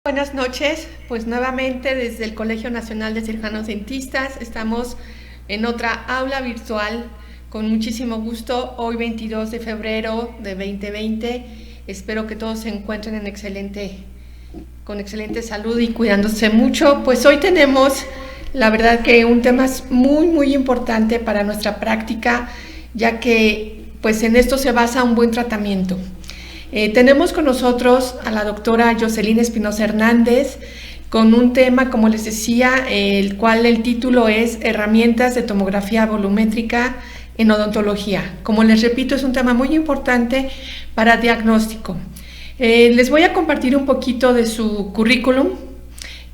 Buenas noches, pues nuevamente desde el Colegio Nacional de Cirujanos Dentistas estamos en otra aula virtual con muchísimo gusto, hoy 22 de febrero de 2020. Espero que todos se encuentren con excelente salud y cuidándose mucho. Pues hoy tenemos, la verdad que un tema muy importante para nuestra práctica, ya que pues en esto se basa un buen tratamiento. Tenemos con nosotros a la doctora Jocelyn Espinosa Hernández con un tema, como les decía, el cual el título es Herramientas de tomografía volumétrica en odontología. Como les repito, es un tema muy importante para diagnóstico. Les voy a compartir un poquito de su currículum.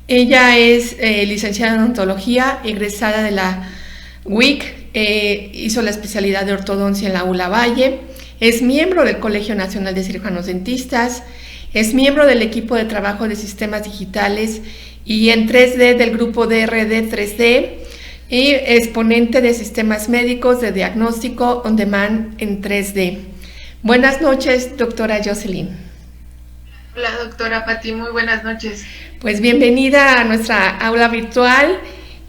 Ella es licenciada en odontología, egresada de la UIC, hizo la especialidad de ortodoncia en la ULA Valle. Es miembro del Colegio Nacional de Cirujanos Dentistas, es miembro del equipo de trabajo de sistemas digitales y en 3D del grupo DRD 3D y exponente de sistemas médicos de diagnóstico on demand en 3D. Buenas noches, doctora Jocelyn. Hola, doctora Pati, muy buenas noches. Pues bienvenida a nuestra aula virtual.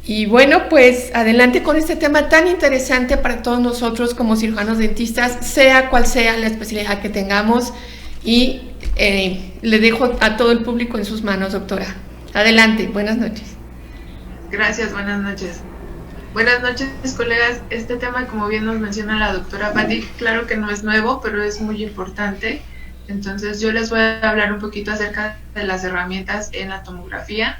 Y bueno, pues adelante con este tema tan interesante para todos nosotros como cirujanos dentistas, sea cual sea la especialidad que tengamos, y le dejo a todo el público en sus manos, doctora. Adelante, buenas noches. Gracias, buenas noches. Buenas noches, colegas. Este tema, como bien nos menciona la doctora Pati, claro que no es nuevo, pero es muy importante. Entonces yo les voy a hablar un poquito acerca de las herramientas en la tomografía.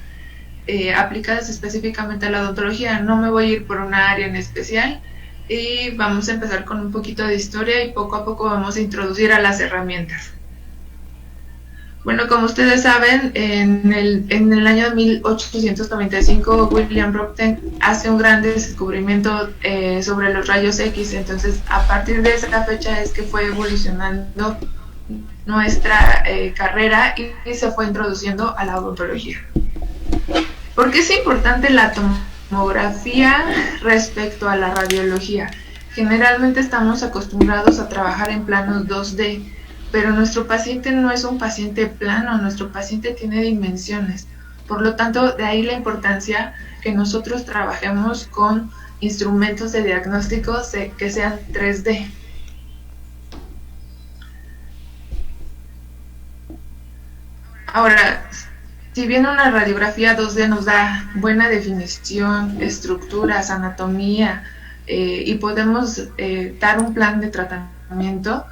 Aplicadas específicamente a la odontología. No me voy a ir por una área en especial y vamos a empezar con un poquito de historia y poco a poco vamos a introducir a las herramientas. Bueno, como ustedes saben, en el año 1895 William Röntgen hace un gran descubrimiento sobre los rayos X. Entonces, a partir de esa fecha es que fue evolucionando nuestra carrera y se fue introduciendo a la odontología. ¿Por qué es importante la tomografía respecto a la radiología? Generalmente estamos acostumbrados a trabajar en planos 2D, pero nuestro paciente no es un paciente plano, nuestro paciente tiene dimensiones. Por lo tanto, de ahí la importancia que nosotros trabajemos con instrumentos de diagnóstico que sean 3D. Ahora, si bien una radiografía 2D nos da buena definición, estructuras, anatomía, y podemos dar un plan de tratamiento,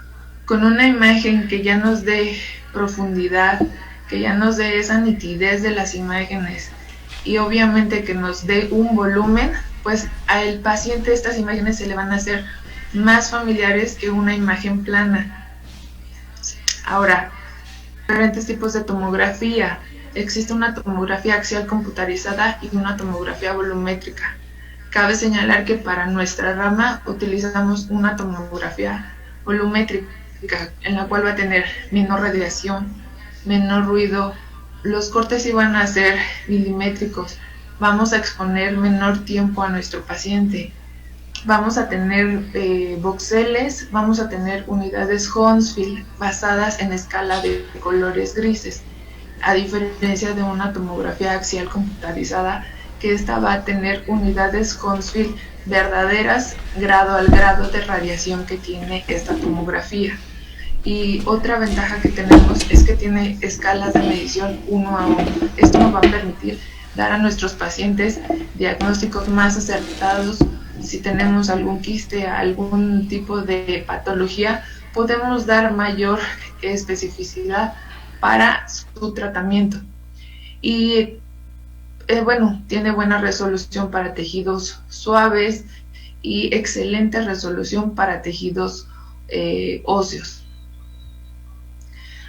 con una imagen que ya nos dé profundidad, que ya nos dé esa nitidez de las imágenes y obviamente que nos dé un volumen, pues al paciente estas imágenes se le van a hacer más familiares que una imagen plana. Ahora, diferentes tipos de tomografía. Existe una tomografía axial computarizada y una tomografía volumétrica. Cabe señalar que para nuestra rama utilizamos una tomografía volumétrica, en la cual va a tener menor radiación, menor ruido, los cortes iban a ser milimétricos, vamos a exponer menor tiempo a nuestro paciente, vamos a tener voxeles, vamos a tener unidades Hounsfield basadas en escala de colores grises, a diferencia de una tomografía axial computarizada, que esta va a tener unidades Hounsfield verdaderas grado al grado de radiación que tiene esta tomografía. Y otra ventaja que tenemos es que tiene escalas de medición 1 a 1. Esto nos va a permitir dar a nuestros pacientes diagnósticos más acertados. Si tenemos algún quiste, algún tipo de patología, podemos dar mayor especificidad para su tratamiento. Y bueno, tiene buena resolución para tejidos suaves y excelente resolución para tejidos óseos.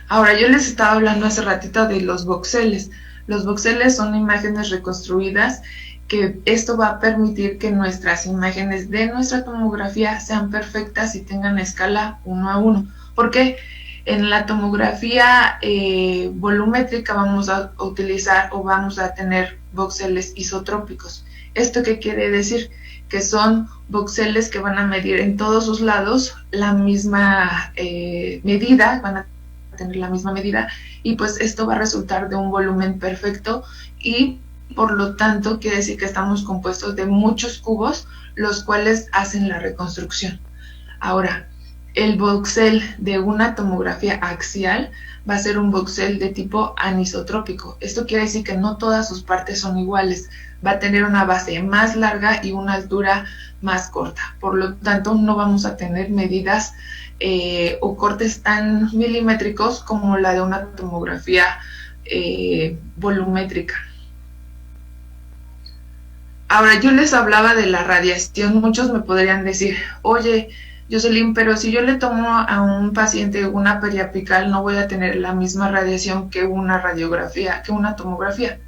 Ahora, yo les estaba hablando hace ratito de los voxeles. Los voxeles son imágenes reconstruidas, que esto va a permitir que nuestras imágenes de nuestra tomografía sean perfectas y tengan escala 1 a 1. Porque en la tomografía volumétrica vamos a utilizar o vamos a tener voxeles isotrópicos. ¿Esto qué quiere decir? Que son voxeles que van a medir en todos sus lados la misma medida, van a tener la misma medida y pues esto va a resultar de un volumen perfecto y por lo tanto quiere decir que estamos compuestos de muchos cubos, los cuales hacen la reconstrucción. Ahora, el voxel de una tomografía axial va a ser un voxel de tipo anisotrópico. Esto quiere decir que no todas sus partes son iguales. Va a tener una base más larga y una altura más corta. Por lo tanto, no vamos a tener medidas o cortes tan milimétricos como la de una tomografía volumétrica. Ahora, yo les hablaba de la radiación. Muchos me podrían decir, oye, Jocelyn, pero si yo le tomo a un paciente una periapical, no voy a tener la misma radiación que una radiografía, que una tomografía.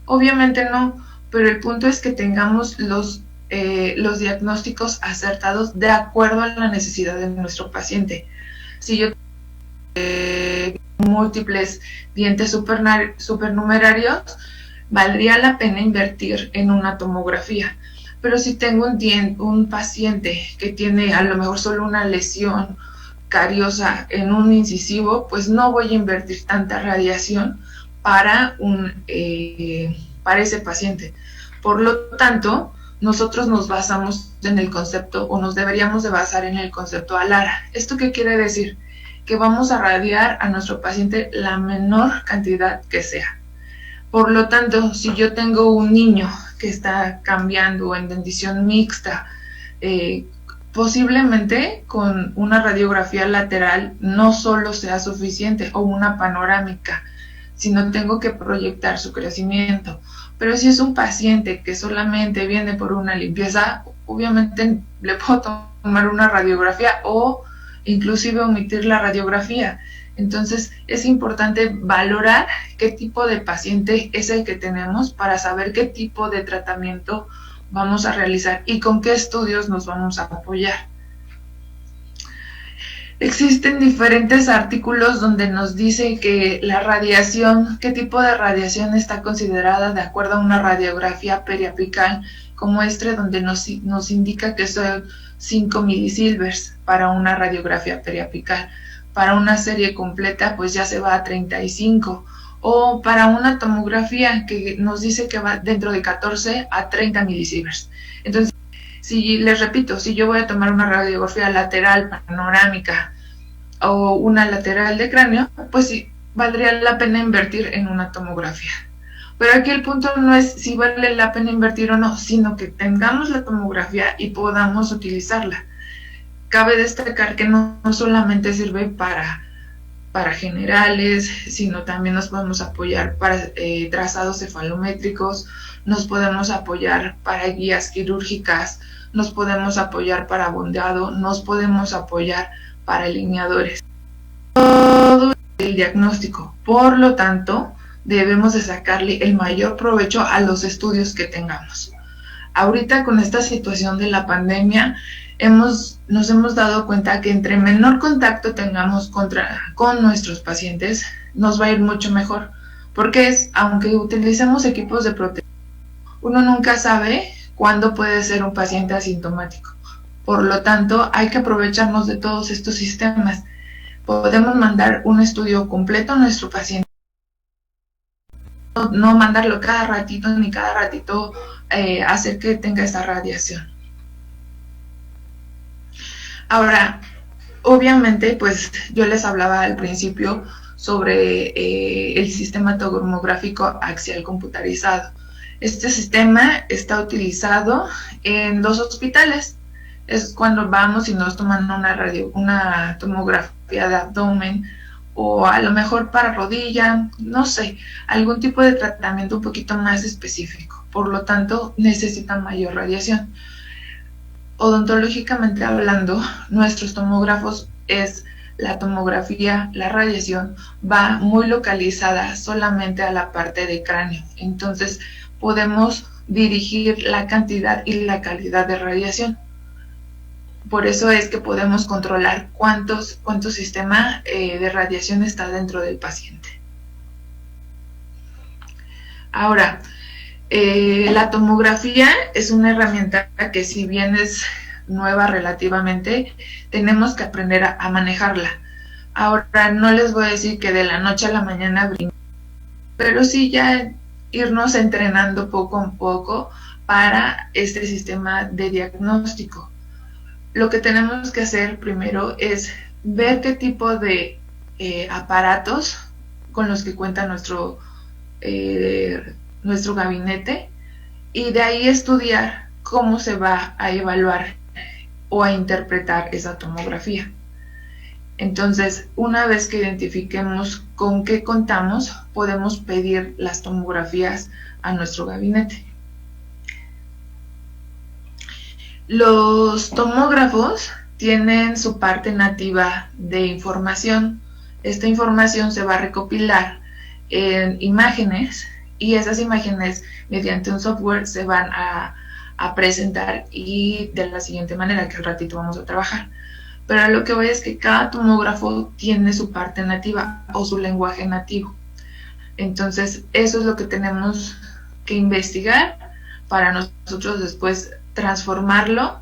Obviamente no, pero el punto es que tengamos los diagnósticos acertados de acuerdo a la necesidad de nuestro paciente. Si yo tengo múltiples dientes supernumerarios, valdría la pena invertir en una tomografía. Pero si tengo un paciente que tiene a lo mejor solo una lesión cariosa en un incisivo, pues no voy a invertir tanta radiación para ese paciente. Por lo tanto, nosotros nos basamos en el concepto, o nos deberíamos de basar en el concepto ALARA. ¿Esto qué quiere decir? Que vamos a radiar a nuestro paciente la menor cantidad que sea. Por lo tanto, si yo tengo un niño que está cambiando en dentición mixta, posiblemente con una radiografía lateral no solo sea suficiente o una panorámica, sino tengo que proyectar su crecimiento. Pero si es un paciente que solamente viene por una limpieza, obviamente le puedo tomar una radiografía o inclusive omitir la radiografía. Entonces es importante valorar qué tipo de paciente es el que tenemos para saber qué tipo de tratamiento vamos a realizar y con qué estudios nos vamos a apoyar. Existen diferentes artículos donde nos dice que la radiación, qué tipo de radiación está considerada de acuerdo a una radiografía periapical como donde nos indica que son 5 milisieverts para una radiografía periapical. Para una serie completa pues ya se va a 35, o para una tomografía que nos dice que va dentro de 14 a 30 milisieverts. Entonces, si les repito, si yo voy a tomar una radiografía lateral panorámica o una lateral de cráneo, pues sí, valdría la pena invertir en una tomografía. Pero aquí el punto no es si vale la pena invertir o no, sino que tengamos la tomografía y podamos utilizarla. Cabe destacar que no solamente sirve para generales, sino también nos podemos apoyar para trazados cefalométricos, nos podemos apoyar para guías quirúrgicas, nos podemos apoyar para bondado, nos podemos apoyar para alineadores. Todo el diagnóstico. Por lo tanto, debemos de sacarle el mayor provecho a los estudios que tengamos. Ahorita con esta situación de la pandemia, nos hemos dado cuenta que entre menor contacto tengamos con nuestros pacientes, nos va a ir mucho mejor, porque aunque utilicemos equipos de protección, uno nunca sabe cuándo puede ser un paciente asintomático. Por lo tanto, hay que aprovecharnos de todos estos sistemas. Podemos mandar un estudio completo a nuestro paciente, no mandarlo cada ratito ni cada ratito hacer que tenga esa radiación. Ahora, obviamente, pues yo les hablaba al principio sobre el sistema tomográfico axial computarizado. Este sistema está utilizado en los hospitales. Es cuando vamos y nos toman una tomografía de abdomen, o a lo mejor para rodilla, no sé, algún tipo de tratamiento un poquito más específico. Por lo tanto, necesitan mayor radiación. Odontológicamente hablando, nuestros tomógrafos la tomografía, la radiación va muy localizada solamente a la parte de cráneo. Entonces podemos dirigir la cantidad y la calidad de radiación. Por eso es que podemos controlar cuánto sistema de radiación está dentro del paciente. Ahora, la tomografía es una herramienta que, si bien es nueva relativamente, tenemos que aprender a manejarla. Ahora no les voy a decir que de la noche a la mañana brinquen, pero sí ya irnos entrenando poco a poco para este sistema de diagnóstico. Lo que tenemos que hacer primero es ver qué tipo de aparatos con los que cuenta nuestro gabinete, y de ahí estudiar cómo se va a evaluar o a interpretar esa tomografía. Entonces, una vez que identifiquemos con qué contamos, podemos pedir las tomografías a nuestro gabinete. Los tomógrafos tienen su parte nativa de información. Esta información se va a recopilar en imágenes, y esas imágenes mediante un software se van a presentar, y de la siguiente manera, que al ratito vamos a trabajar. Pero a lo que voy es que cada tomógrafo tiene su parte nativa o su lenguaje nativo. Entonces, eso es lo que tenemos que investigar para nosotros después transformarlo,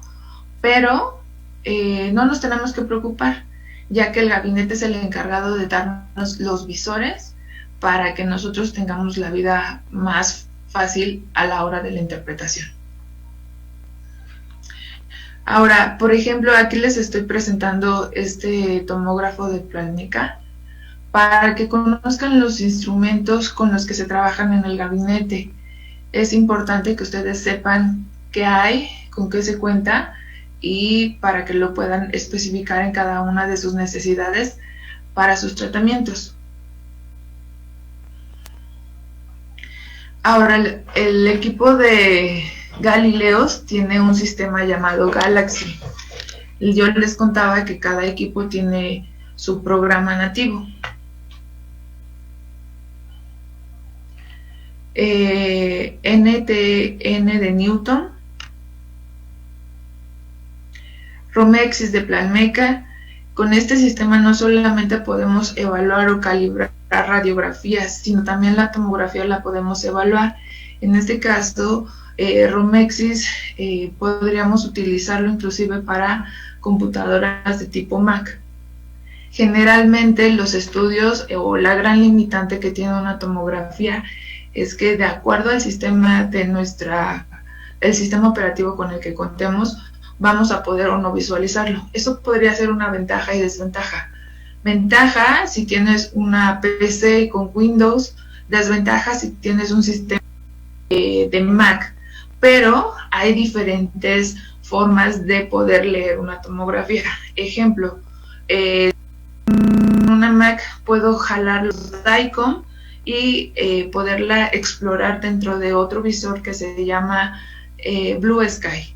pero no nos tenemos que preocupar, ya que el gabinete es el encargado de darnos los visores para que nosotros tengamos la vida más fácil a la hora de la interpretación. Ahora, por ejemplo, aquí les estoy presentando este tomógrafo de Planmeca para que conozcan los instrumentos con los que se trabajan en el gabinete. Es importante que ustedes sepan qué hay, con qué se cuenta, y para que lo puedan especificar en cada una de sus necesidades para sus tratamientos. Ahora, el equipo de Galileos tiene un sistema llamado Galaxy. Yo les contaba que cada equipo tiene su programa nativo. NTN de Newton, Romexis de Planmeca. Con este sistema no solamente podemos evaluar o calibrar radiografías, sino también la tomografía la podemos evaluar. En este caso, Romexis podríamos utilizarlo inclusive para computadoras de tipo Mac. Generalmente los estudios o la gran limitante que tiene una tomografía es que, de acuerdo al sistema el sistema operativo con el que contemos, vamos a poder o no visualizarlo. Eso podría ser una ventaja y desventaja. Ventaja si tienes una PC con Windows, desventaja si tienes un sistema de Mac, pero hay diferentes formas de poder leer una tomografía. Ejemplo, en una Mac puedo jalar los DICOM y poderla explorar dentro de otro visor que se llama Blue Sky.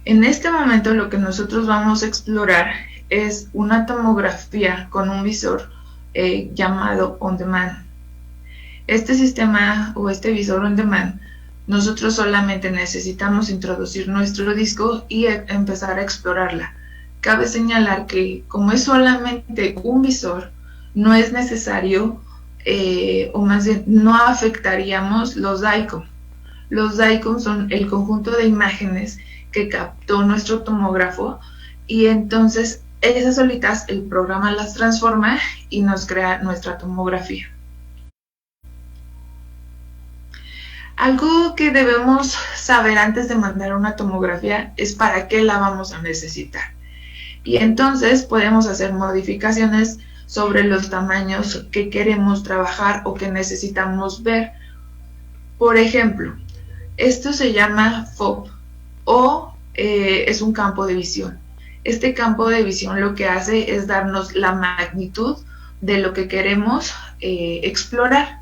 En este momento lo que nosotros vamos a explorar es una tomografía con un visor llamado On Demand. Este sistema o este visor On Demand, nosotros solamente necesitamos introducir nuestro disco y empezar a explorarla. Cabe señalar que, como es solamente un visor, no es necesario, o más bien no afectaríamos los DICOM. Los DICOM son el conjunto de imágenes que captó nuestro tomógrafo, y entonces esas solitas el programa las transforma y nos crea nuestra tomografía. Algo que debemos saber antes de mandar una tomografía es para qué la vamos a necesitar. Y entonces podemos hacer modificaciones sobre los tamaños que queremos trabajar o que necesitamos ver. Por ejemplo, esto se llama FOB, o es un campo de visión. Este campo de visión lo que hace es darnos la magnitud de lo que queremos explorar.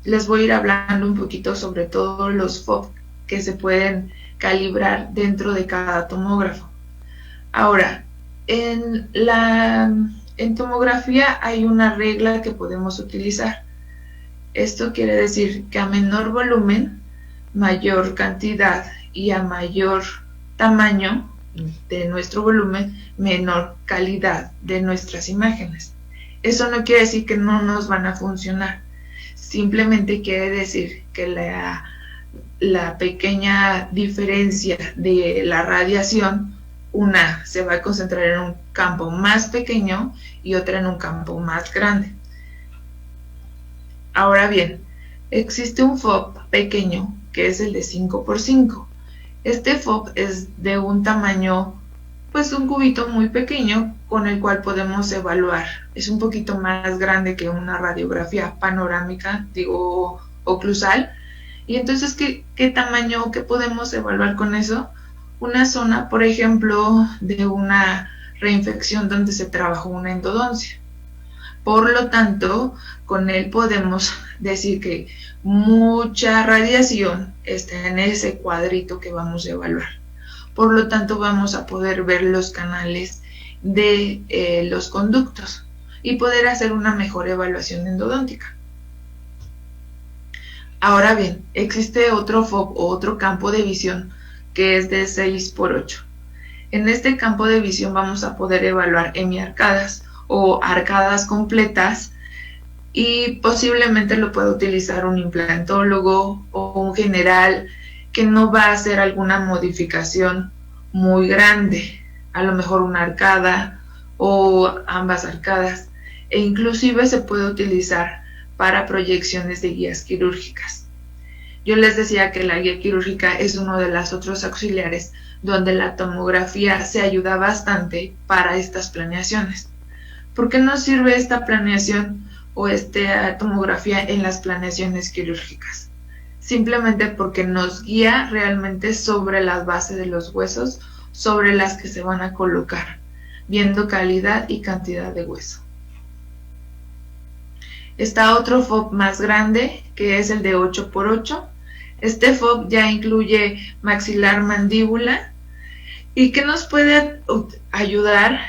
Les voy a ir hablando un poquito sobre todos los FOB que se pueden calibrar dentro de cada tomógrafo. Ahora, en tomografía hay una regla que podemos utilizar. Esto quiere decir que a menor volumen, mayor cantidad, y a mayor tamaño de nuestro volumen, menor calidad de nuestras imágenes. Eso no quiere decir que no nos van a funcionar, simplemente quiere decir que la pequeña diferencia de la radiación una se va a concentrar en un campo más pequeño y otra en un campo más grande. Ahora bien, existe un FOB pequeño que es el de 5×5. Este FOB es de un tamaño, pues un cubito muy pequeño con el cual podemos evaluar. Es un poquito más grande que una radiografía panorámica, digo, oclusal. Y entonces, ¿qué tamaño, qué podemos evaluar con eso? Una zona, por ejemplo, de una reinfección donde se trabajó una endodoncia. Por lo tanto, con él podemos decir que mucha radiación está en ese cuadrito que vamos a evaluar. Por lo tanto, vamos a poder ver los canales de los conductos y poder hacer una mejor evaluación endodóntica. Ahora bien, existe otro FOB o otro campo de visión que es de 6×8. En este campo de visión vamos a poder evaluar hemiarcadas o arcadas completas y posiblemente lo pueda utilizar un implantólogo o un general que no va a hacer alguna modificación muy grande, a lo mejor una arcada o ambas arcadas, e inclusive se puede utilizar para proyecciones de guías quirúrgicas. Yo les decía que la guía quirúrgica es uno de los otros auxiliares donde la tomografía se ayuda bastante para estas planeaciones. ¿Por qué no sirve esta planeación o esta tomografía en las planeaciones quirúrgicas? Simplemente porque nos guía realmente sobre las bases de los huesos, sobre las que se van a colocar, viendo calidad y cantidad de hueso. Está otro FOB más grande, que es el de 8×8. Este FOB ya incluye maxilar mandíbula y que nos puede ayudar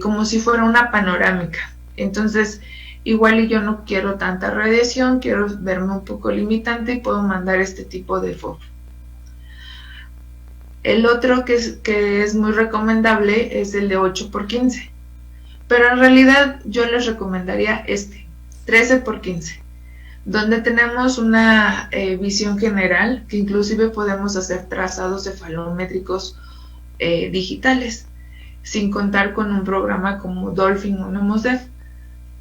como si fuera una panorámica. Entonces, igual y yo no quiero tanta radiación, quiero verme un poco limitante y puedo mandar este tipo de FOB. El otro que es muy recomendable es el de 8×15, pero en realidad yo les recomendaría este, 13×15, donde tenemos una visión general, que inclusive podemos hacer trazados cefalométricos digitales, sin contar con un programa como Dolphin o Nemosev.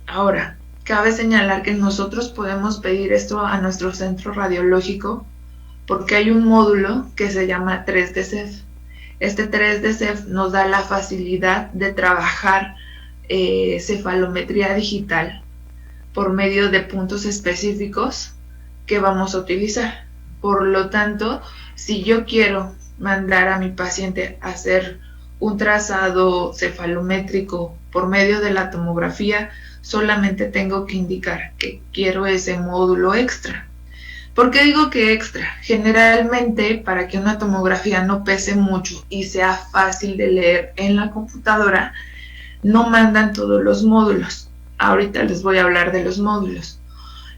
Ahora, cabe señalar que nosotros podemos pedir esto a nuestro centro radiológico porque hay un módulo que se llama 3D CEF. Este 3D CEF nos da la facilidad de trabajar cefalometría digital por medio de puntos específicos que vamos a utilizar. Por lo tanto, si yo quiero mandar a mi paciente a hacer un trazado cefalométrico por medio de la tomografía, solamente tengo que indicar que quiero ese módulo extra. ¿Por qué digo que extra? Generalmente, para que una tomografía no pese mucho y sea fácil de leer en la computadora, no mandan todos los módulos. Ahorita les voy a hablar de los módulos.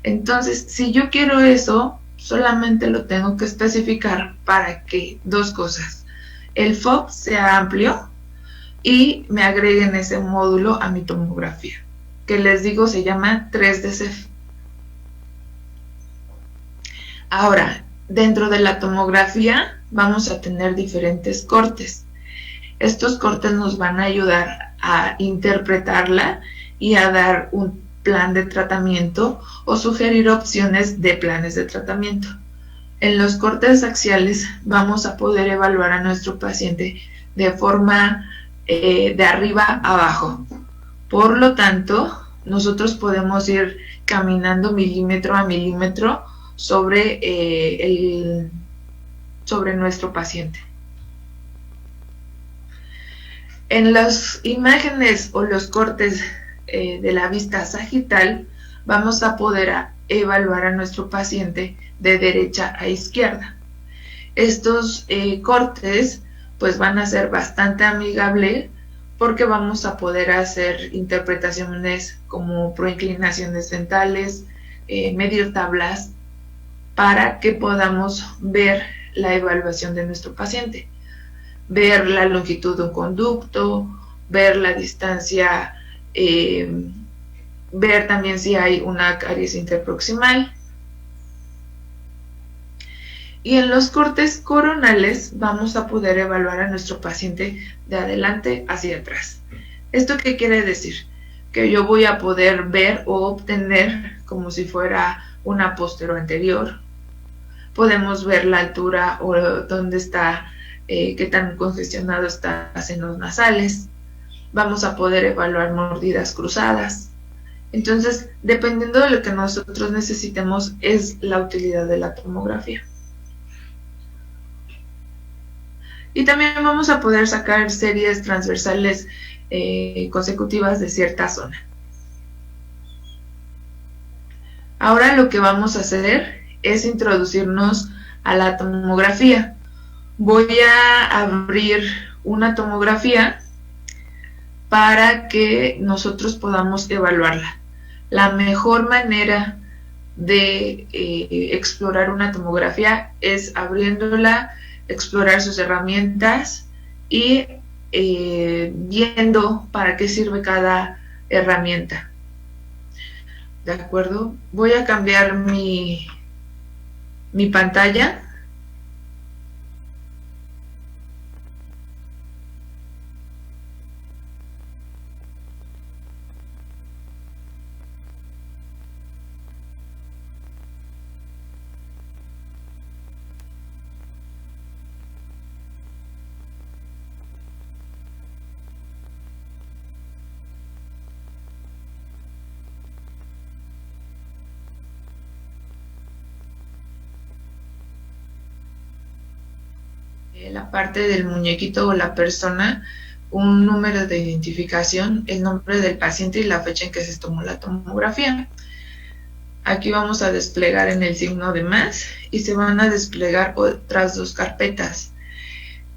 Entonces, si yo quiero eso, solamente lo tengo que especificar para que dos cosas: el FOB sea amplio y me agreguen ese módulo a mi tomografía, que les digo se llama 3D CEF. Ahora, dentro de la tomografía vamos a tener diferentes cortes. Estos cortes nos van a ayudar a interpretarla y a dar un plan de tratamiento o sugerir opciones de planes de tratamiento. En los cortes axiales vamos a poder evaluar a nuestro paciente de forma de arriba a abajo. Por lo tanto, nosotros podemos ir caminando milímetro a milímetro sobre nuestro paciente. En las imágenes o los cortes de la vista sagital vamos a poder evaluar a nuestro paciente de derecha a izquierda. Estos cortes pues van a ser bastante amigables porque vamos a poder hacer interpretaciones como proinclinaciones dentales, medir tablas, para que podamos ver la evaluación de nuestro paciente, ver la longitud de un conducto, ver la distancia, ver también si hay una caries interproximal. Y en los cortes coronales vamos a poder evaluar a nuestro paciente de adelante hacia atrás. ¿Esto qué quiere decir? Que yo voy a poder ver o obtener como si fuera una póstero anterior. Podemos ver la altura o dónde está, qué tan congestionado están los senos nasales. Vamos a poder evaluar mordidas cruzadas. Entonces, dependiendo de lo que nosotros necesitemos, es la utilidad de la tomografía. Y también vamos a poder sacar series transversales consecutivas de cierta zona. Ahora lo que vamos a hacer es introducirnos a la tomografía. Voy a abrir una tomografía para que nosotros podamos evaluarla. La mejor manera de explorar una tomografía es abriéndola, explorar sus herramientas y viendo para qué sirve cada herramienta. ¿De acuerdo? Voy a cambiar mi pantalla. La parte del muñequito o la persona, un número de identificación, el nombre del paciente y la fecha en que se tomó la tomografía. Aquí vamos a desplegar en el signo de más y se van a desplegar otras dos carpetas.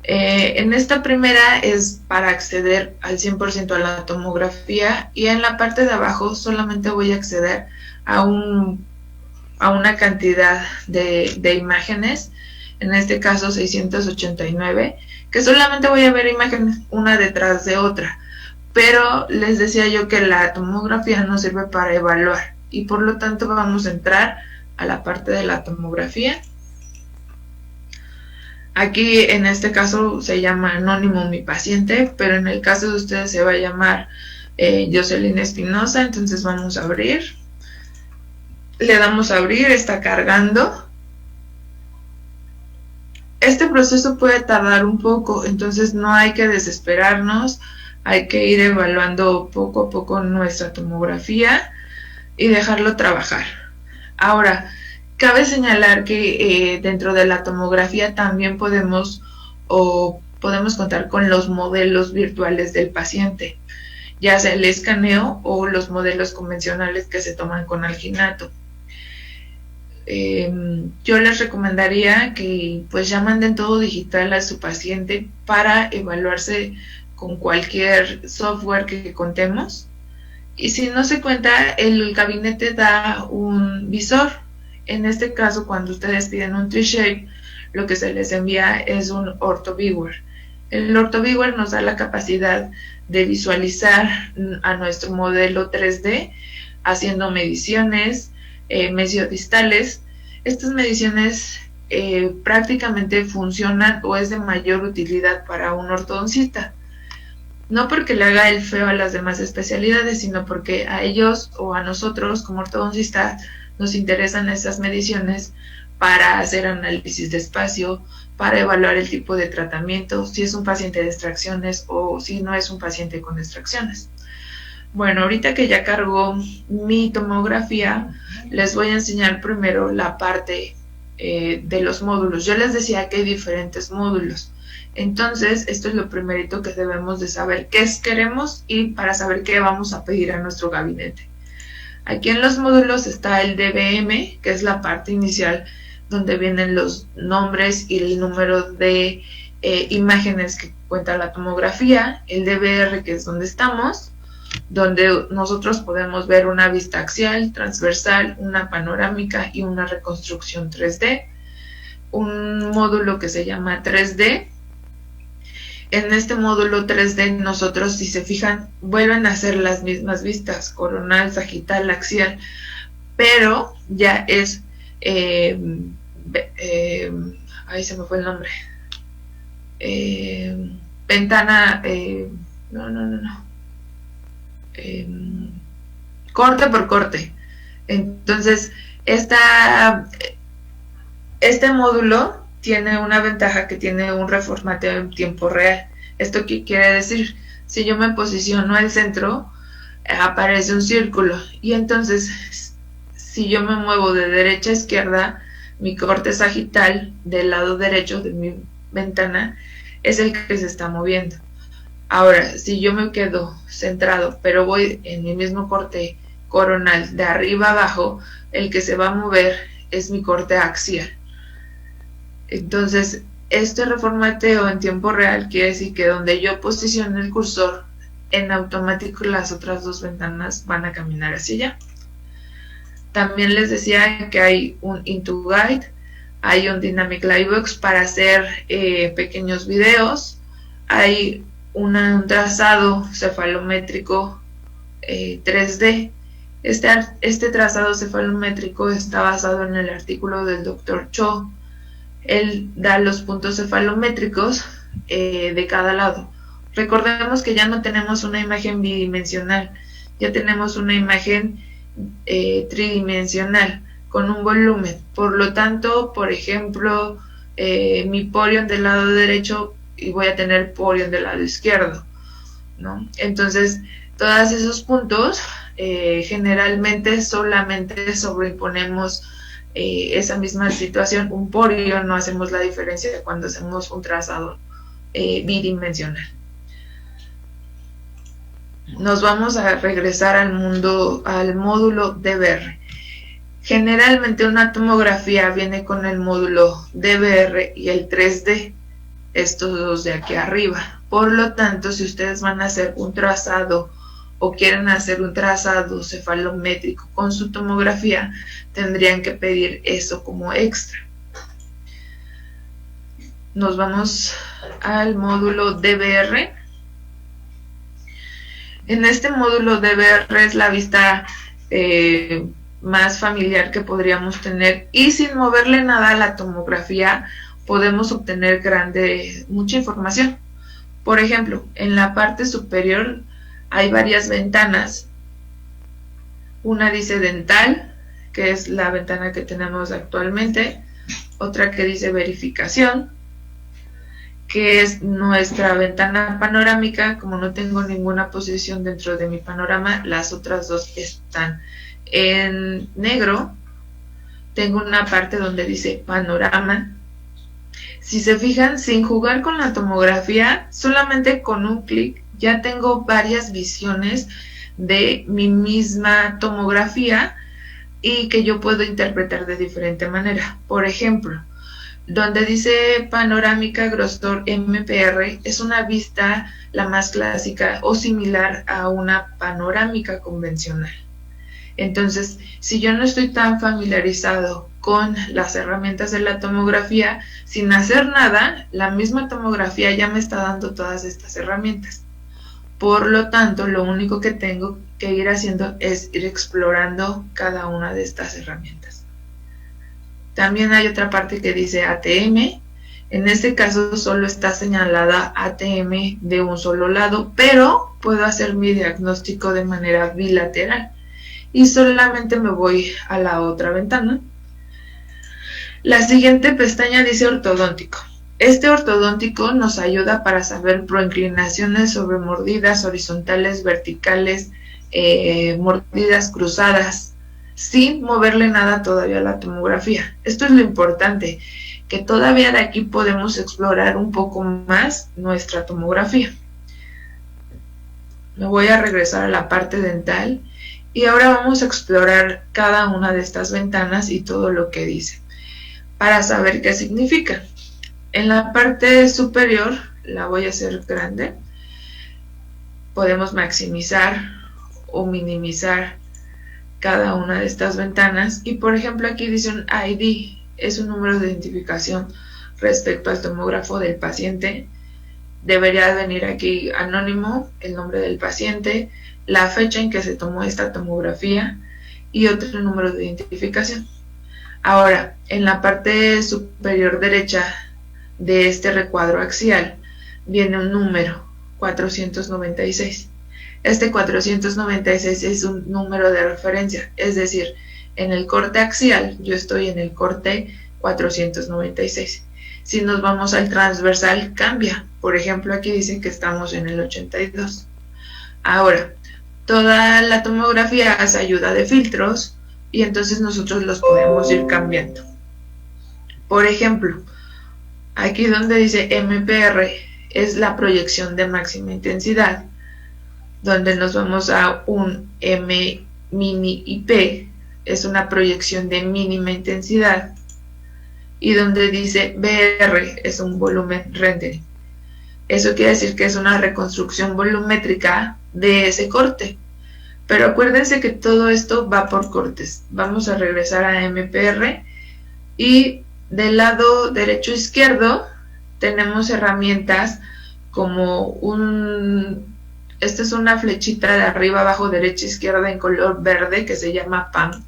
En esta primera es para acceder al 100% a la tomografía y en la parte de abajo solamente voy a acceder a una cantidad de imágenes, en este caso 689, que solamente voy a ver imágenes una detrás de otra, pero les decía yo que la tomografía nos sirve para evaluar y por lo tanto vamos a entrar a la parte de la tomografía. Aquí en este caso se llama anónimo mi paciente, pero en el caso de ustedes se va a llamar Jocelyn Espinosa. Entonces vamos a abrir, le damos a abrir, está cargando. Este proceso puede tardar un poco, entonces no hay que desesperarnos, hay que ir evaluando poco a poco nuestra tomografía y dejarlo trabajar. Ahora, cabe señalar que dentro de la tomografía también podemos contar con los modelos virtuales del paciente, ya sea el escaneo o los modelos convencionales que se toman con alginato. Yo les recomendaría que pues ya manden todo digital a su paciente para evaluarse con cualquier software que contemos, y si no se cuenta, el gabinete da un visor. En este caso, cuando ustedes piden un T-Shape, lo que se les envía es un OrthoViewer. El OrthoViewer nos da la capacidad de visualizar a nuestro modelo 3D haciendo mediciones mesiodistales. Estas mediciones prácticamente funcionan o es de mayor utilidad para un ortodoncista. No porque le haga el feo a las demás especialidades, sino porque a ellos o a nosotros como ortodoncistas nos interesan estas mediciones para hacer análisis de espacio, para evaluar el tipo de tratamiento, si es un paciente de extracciones o si no es un paciente con extracciones. Bueno, ahorita que ya cargó mi tomografía, les voy a enseñar primero la parte de los módulos. Yo les decía que hay diferentes módulos. Entonces, esto es lo primerito que debemos de saber, qué queremos y para saber qué vamos a pedir a nuestro gabinete. Aquí en los módulos está el DBM, que es la parte inicial donde vienen los nombres y el número de imágenes que cuenta la tomografía, el DBR, que es donde estamos, donde nosotros podemos ver una vista axial, transversal, una panorámica y una reconstrucción 3D, un módulo que se llama 3D. En este módulo 3D nosotros, si se fijan, vuelven a ser las mismas vistas, coronal, sagital, axial, pero ya es ahí se me fue el nombre, ventana, corte por corte. Entonces, este módulo tiene una ventaja, que tiene un reformateo en tiempo real. ¿Esto qué quiere decir? Si yo me posiciono al centro, aparece un círculo, y entonces si yo me muevo de derecha a izquierda, mi corte sagital del lado derecho de mi ventana es el que se está moviendo. Ahora, si yo me quedo centrado, pero voy en mi mismo corte coronal de arriba a abajo, el que se va a mover es mi corte axial. Entonces, este reformateo en tiempo real quiere decir que donde yo posicione el cursor, en automático las otras dos ventanas van a caminar hacia allá. También les decía que hay un Into Guide, hay un Dynamic Livebox para hacer pequeños videos, hay un trazado cefalométrico 3D. Este trazado cefalométrico está basado en el artículo del Dr. Cho. Él da los puntos cefalométricos de cada lado. Recordemos que ya no tenemos una imagen bidimensional, ya tenemos una imagen tridimensional con un volumen. Por lo tanto, por ejemplo, mi porion del lado derecho, y voy a tener porion del lado izquierdo, ¿no? Entonces, todos esos puntos generalmente solamente sobreimponemos esa misma situación, un porion, no hacemos la diferencia cuando hacemos un trazado bidimensional. Nos vamos a regresar al módulo DBR. Generalmente una tomografía viene con el módulo DBR y el 3D, estos dos de aquí arriba. Por lo tanto, si ustedes van a hacer un trazado o quieren hacer un trazado cefalométrico con su tomografía, tendrían que pedir eso como extra. Nos vamos al módulo DBR. En este módulo DBR es la vista más familiar que podríamos tener, y sin moverle nada a la tomografía podemos obtener mucha información. Por ejemplo, en la parte superior hay varias ventanas. Una dice dental, que es la ventana que tenemos actualmente. Otra que dice verificación, que es nuestra ventana panorámica. Como no tengo ninguna posición dentro de mi panorama, las otras dos están en negro. Tengo una parte donde dice panorama. Si se fijan, sin jugar con la tomografía, solamente con un clic ya tengo varias visiones de mi misma tomografía y que yo puedo interpretar de diferente manera. Por ejemplo, donde dice panorámica grosor MPR, es una vista la más clásica o similar a una panorámica convencional. Entonces, si yo no estoy tan familiarizado con las herramientas de la tomografía, sin hacer nada, la misma tomografía ya me está dando todas estas herramientas. Por lo tanto, lo único que tengo que ir haciendo es ir explorando cada una de estas herramientas. También hay otra parte que dice ATM. En este caso solo está señalada ATM de un solo lado, pero puedo hacer mi diagnóstico de manera bilateral y solamente me voy a la otra ventana. La siguiente pestaña dice ortodóntico. Este ortodóntico nos ayuda para saber proinclinaciones sobre mordidas horizontales, verticales, mordidas cruzadas, sin moverle nada todavía a la tomografía. Esto es lo importante, que todavía de aquí podemos explorar un poco más nuestra tomografía. Me voy a regresar a la parte dental y ahora vamos a explorar cada una de estas ventanas y todo lo que dice, para saber qué significa. En la parte superior, la voy a hacer grande, podemos maximizar o minimizar cada una de estas ventanas. Y por ejemplo aquí dice un ID, es un número de identificación respecto al tomógrafo del paciente. Debería venir aquí anónimo, el nombre del paciente, la fecha en que se tomó esta tomografía y otro número de identificación. Ahora, en la parte superior derecha de este recuadro axial viene un número, 496. Este 496 es un número de referencia, es decir, en el corte axial yo estoy en el corte 496. Si nos vamos al transversal cambia, por ejemplo aquí dice que estamos en el 82. Ahora, toda la tomografía hace ayuda de filtros y entonces nosotros los podemos ir cambiando. Por ejemplo, aquí donde dice MPR es la proyección de máxima intensidad, donde nos vamos a un M mini IP, es una proyección de mínima intensidad, y donde dice BR es un volumen rendering. Eso quiere decir que es una reconstrucción volumétrica de ese corte. Pero acuérdense que todo esto va por cortes. Vamos a regresar a MPR y del lado derecho izquierdo tenemos herramientas como esta es una flechita de arriba abajo derecha izquierda en color verde que se llama PAM.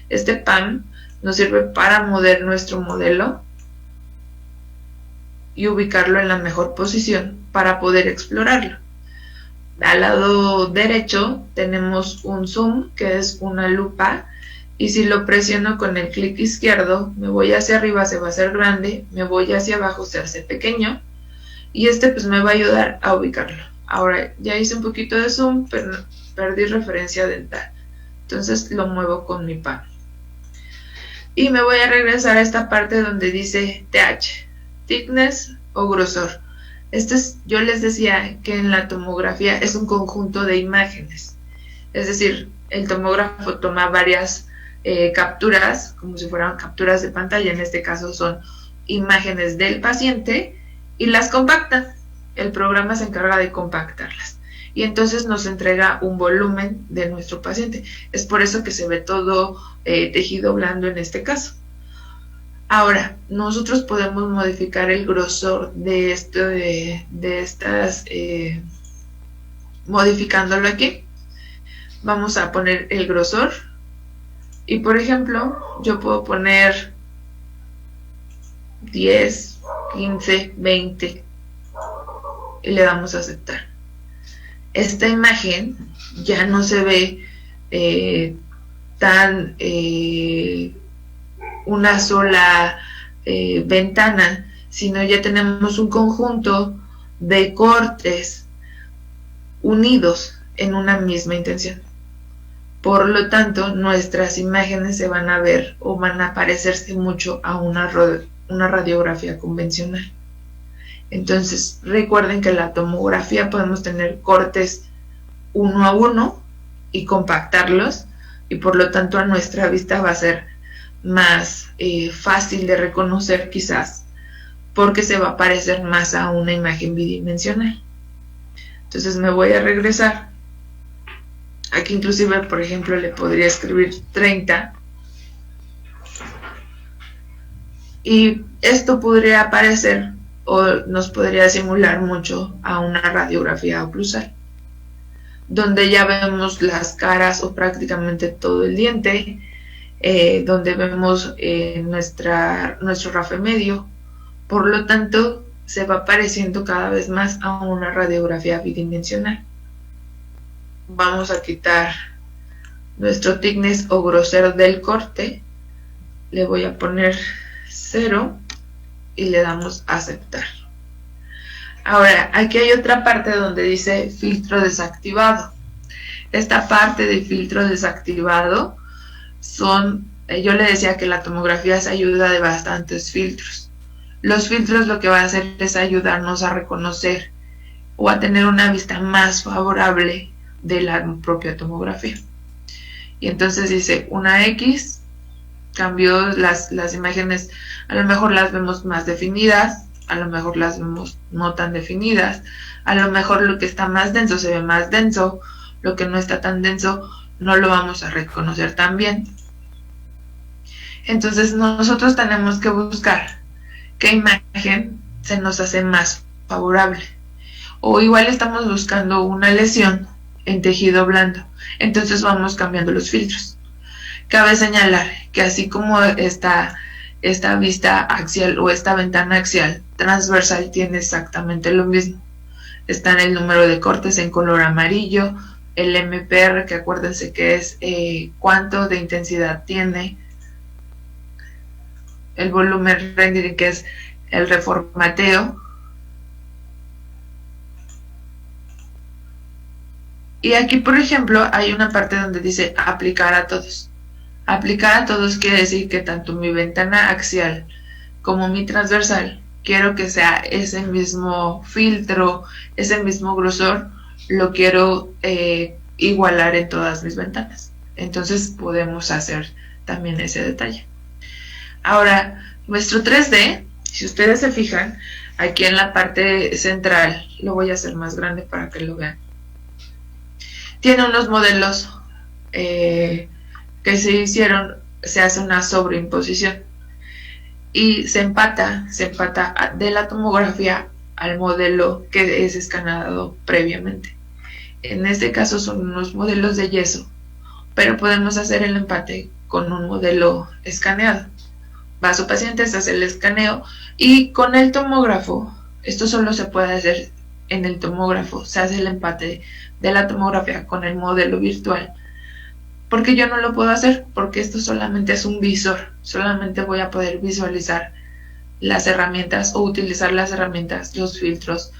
Este PAM nos sirve para mover nuestro modelo y ubicarlo en la mejor posición para poder explorarlo. Al lado derecho tenemos un zoom, que es una lupa, y si lo presiono con el clic izquierdo, me voy hacia arriba, se va a hacer grande, me voy hacia abajo, se hace pequeño, y pues me va a ayudar a ubicarlo. Ahora, ya hice un poquito de zoom, pero perdí referencia dental, entonces lo muevo con mi pan. Y me voy a regresar a esta parte donde dice TH, thickness o grosor. Yo les decía que en la tomografía es un conjunto de imágenes. Es decir, el tomógrafo toma varias capturas, como si fueran capturas de pantalla. En este caso son imágenes del paciente y las compacta. El programa se encarga de compactarlas. Y entonces nos entrega un volumen de nuestro paciente. Es por eso que se ve todo tejido blando en este caso. Ahora, nosotros podemos modificar el grosor de estas, modificándolo aquí. Vamos a poner el grosor y, por ejemplo, yo puedo poner 10, 15, 20 y le damos a aceptar. Esta imagen ya no se ve tan una sola ventana, sino ya tenemos un conjunto de cortes unidos en una misma intención. Por lo tanto, nuestras imágenes se van a ver o van a parecerse mucho a una radiografía convencional. Entonces, recuerden que en la tomografía podemos tener cortes uno a uno y compactarlos, y por lo tanto a nuestra vista va a ser más fácil de reconocer quizás, porque se va a parecer más a una imagen bidimensional. Entonces me voy a regresar. Aquí inclusive, por ejemplo, le podría escribir 30. Y esto podría parecer o nos podría simular mucho a una radiografía oclusal, donde ya vemos las caras o prácticamente todo el diente, donde vemos nuestro rafe medio. Por lo tanto, se va pareciendo cada vez más a una radiografía bidimensional. Vamos a quitar nuestro thickness o grosor del corte, le voy a poner 0 y le damos a aceptar. Ahora, aquí hay otra parte donde dice filtro desactivado. Esta parte de filtro desactivado yo le decía que la tomografía se ayuda de bastantes filtros. Los filtros lo que va a hacer es ayudarnos a reconocer o a tener una vista más favorable de la propia tomografía. Y entonces dice una X, cambió las imágenes, a lo mejor las vemos más definidas, a lo mejor las vemos no tan definidas, a lo mejor lo que está más denso se ve más denso, lo que no está tan denso no lo vamos a reconocer tan bien. Entonces nosotros tenemos que buscar qué imagen se nos hace más favorable, o igual estamos buscando una lesión en tejido blando, entonces vamos cambiando los filtros. Cabe señalar que así como esta vista axial o esta ventana axial transversal tiene exactamente lo mismo. Está en el número de cortes en color amarillo, el MPR, que acuérdense que es cuánto de intensidad tiene, el volumen rendering, que es el reformateo, y aquí por ejemplo hay una parte donde dice aplicar a todos. Aplicar a todos quiere decir que tanto mi ventana axial como mi transversal quiero que sea ese mismo filtro, ese mismo grosor, lo quiero igualar en todas mis ventanas. Entonces podemos hacer también ese detalle. Ahora, nuestro 3D, si ustedes se fijan, aquí en la parte central, lo voy a hacer más grande para que lo vean, tiene unos modelos que se hicieron, se hace una sobreimposición y se empata de la tomografía al modelo que es escaneado previamente. En este caso son unos modelos de yeso, pero podemos hacer el empate con un modelo escaneado. Va a su paciente, se hace el escaneo y con el tomógrafo, esto solo se puede hacer en el tomógrafo, se hace el empate de la tomografía con el modelo virtual. Porque yo no lo puedo hacer, porque esto solamente es un visor, solamente voy a poder visualizar las herramientas o utilizar las herramientas, los filtros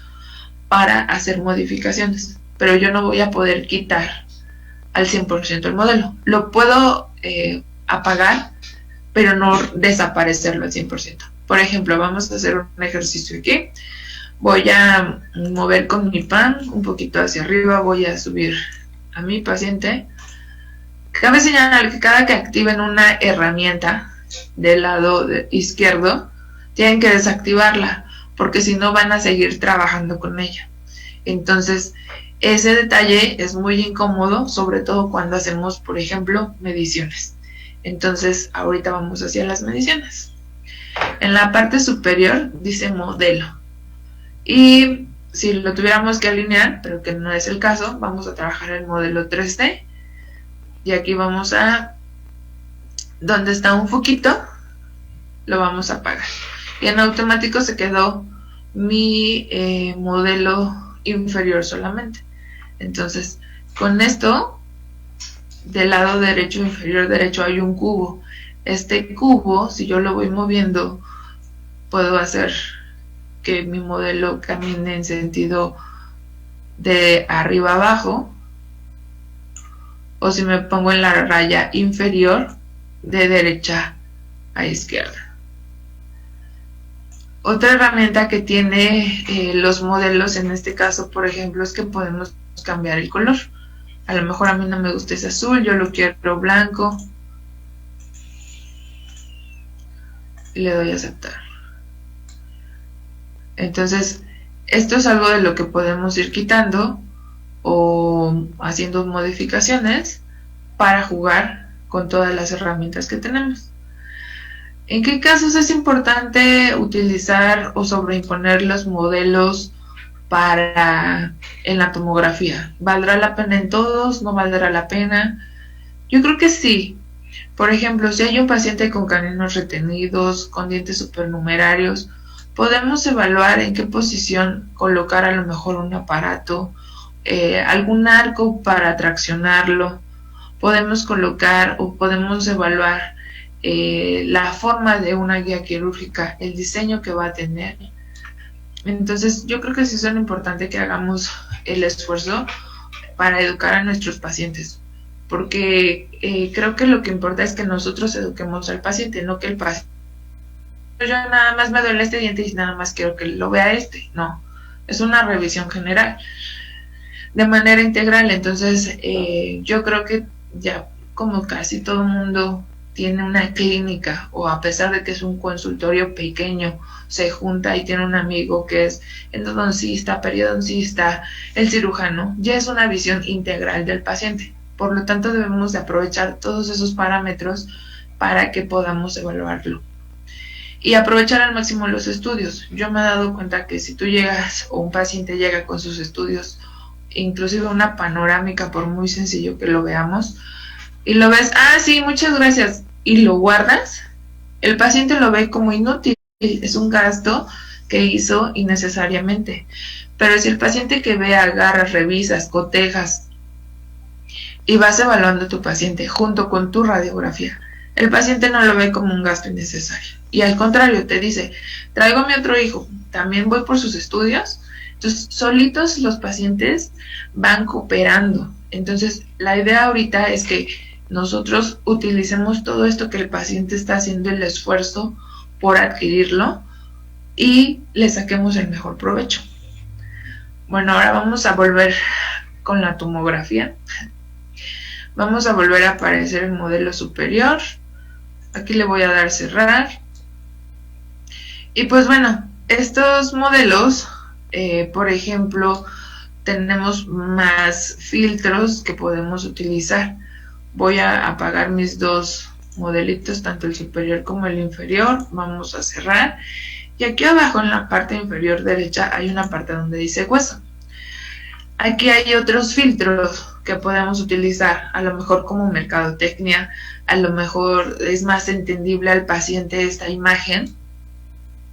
para hacer modificaciones, pero yo no voy a poder quitar al 100% el modelo. Lo puedo apagar, pero no desaparecerlo al 100%. Por ejemplo, vamos a hacer un ejercicio aquí. Voy a mover con mi pan un poquito hacia arriba, voy a subir a mi paciente. Cabe señalar que cada que activen una herramienta del lado izquierdo, tienen que desactivarla, porque si no van a seguir trabajando con ella. Entonces, ese detalle es muy incómodo, sobre todo cuando hacemos, por ejemplo, mediciones. Entonces, ahorita vamos hacia las mediciones. En la parte superior dice modelo. Y si lo tuviéramos que alinear, pero que no es el caso, vamos a trabajar el modelo 3D. Y aquí vamos a, donde está un foquito, lo vamos a apagar. Y en automático se quedó mi modelo inferior solamente. Entonces, con esto, del lado derecho, inferior derecho, hay un cubo. Este cubo, si yo lo voy moviendo, puedo hacer que mi modelo camine en sentido de arriba a abajo. O si me pongo en la raya inferior, de derecha a izquierda. Otra herramienta que tiene los modelos, en este caso, por ejemplo, es que podemos cambiar el color. A lo mejor a mí no me gusta ese azul, yo lo quiero blanco. Y le doy a aceptar. Entonces, esto es algo de lo que podemos ir quitando o haciendo modificaciones para jugar con todas las herramientas que tenemos. ¿En qué casos es importante utilizar o sobreimponer los modelos en la tomografía? ¿Valdrá la pena en todos? ¿No valdrá la pena? Yo creo que sí. Por ejemplo, si hay un paciente con caninos retenidos, con dientes supernumerarios, podemos evaluar en qué posición colocar a lo mejor un aparato, algún arco para traccionarlo. Podemos colocar o podemos evaluar la forma de una guía quirúrgica, el diseño que va a tener. Entonces, yo creo que sí es importante que hagamos el esfuerzo para educar a nuestros pacientes, porque creo que lo que importa es que nosotros eduquemos al paciente, no que el paciente, yo nada más me duele este diente y nada más quiero que lo vea no, es una revisión general de manera integral. Entonces yo creo que ya como casi todo el mundo tiene una clínica, o a pesar de que es un consultorio pequeño, se junta y tiene un amigo que es endodoncista, periodoncista, el cirujano, ya es una visión integral del paciente. Por lo tanto, debemos de aprovechar todos esos parámetros para que podamos evaluarlo. Y aprovechar al máximo los estudios. Yo me he dado cuenta que si tú llegas, o un paciente llega con sus estudios, inclusive una panorámica, por muy sencillo que lo veamos, y lo ves, ah, sí, muchas gracias, y lo guardas, el paciente lo ve como inútil, es un gasto que hizo innecesariamente. Pero si el paciente que ve, agarras, revisas, cotejas y vas evaluando a tu paciente junto con tu radiografía, el paciente no lo ve como un gasto innecesario. Y al contrario, te dice, traigo a mi otro hijo, también voy por sus estudios. Entonces, solitos los pacientes van cooperando. Entonces, la idea ahorita es que nosotros utilicemos todo esto que el paciente está haciendo el esfuerzo por adquirirlo y le saquemos el mejor provecho. Bueno, ahora vamos a volver con la tomografía. Vamos a volver a aparecer el modelo superior. Aquí le voy a dar cerrar. Y pues bueno, estos modelos, por ejemplo, tenemos más filtros que podemos utilizar. Voy a apagar mis dos modelitos, tanto el superior como el inferior. Vamos a cerrar. Y aquí abajo en la parte inferior derecha hay una parte donde dice hueso. Aquí hay otros filtros que podemos utilizar, a lo mejor como mercadotecnia, a lo mejor es más entendible al paciente esta imagen,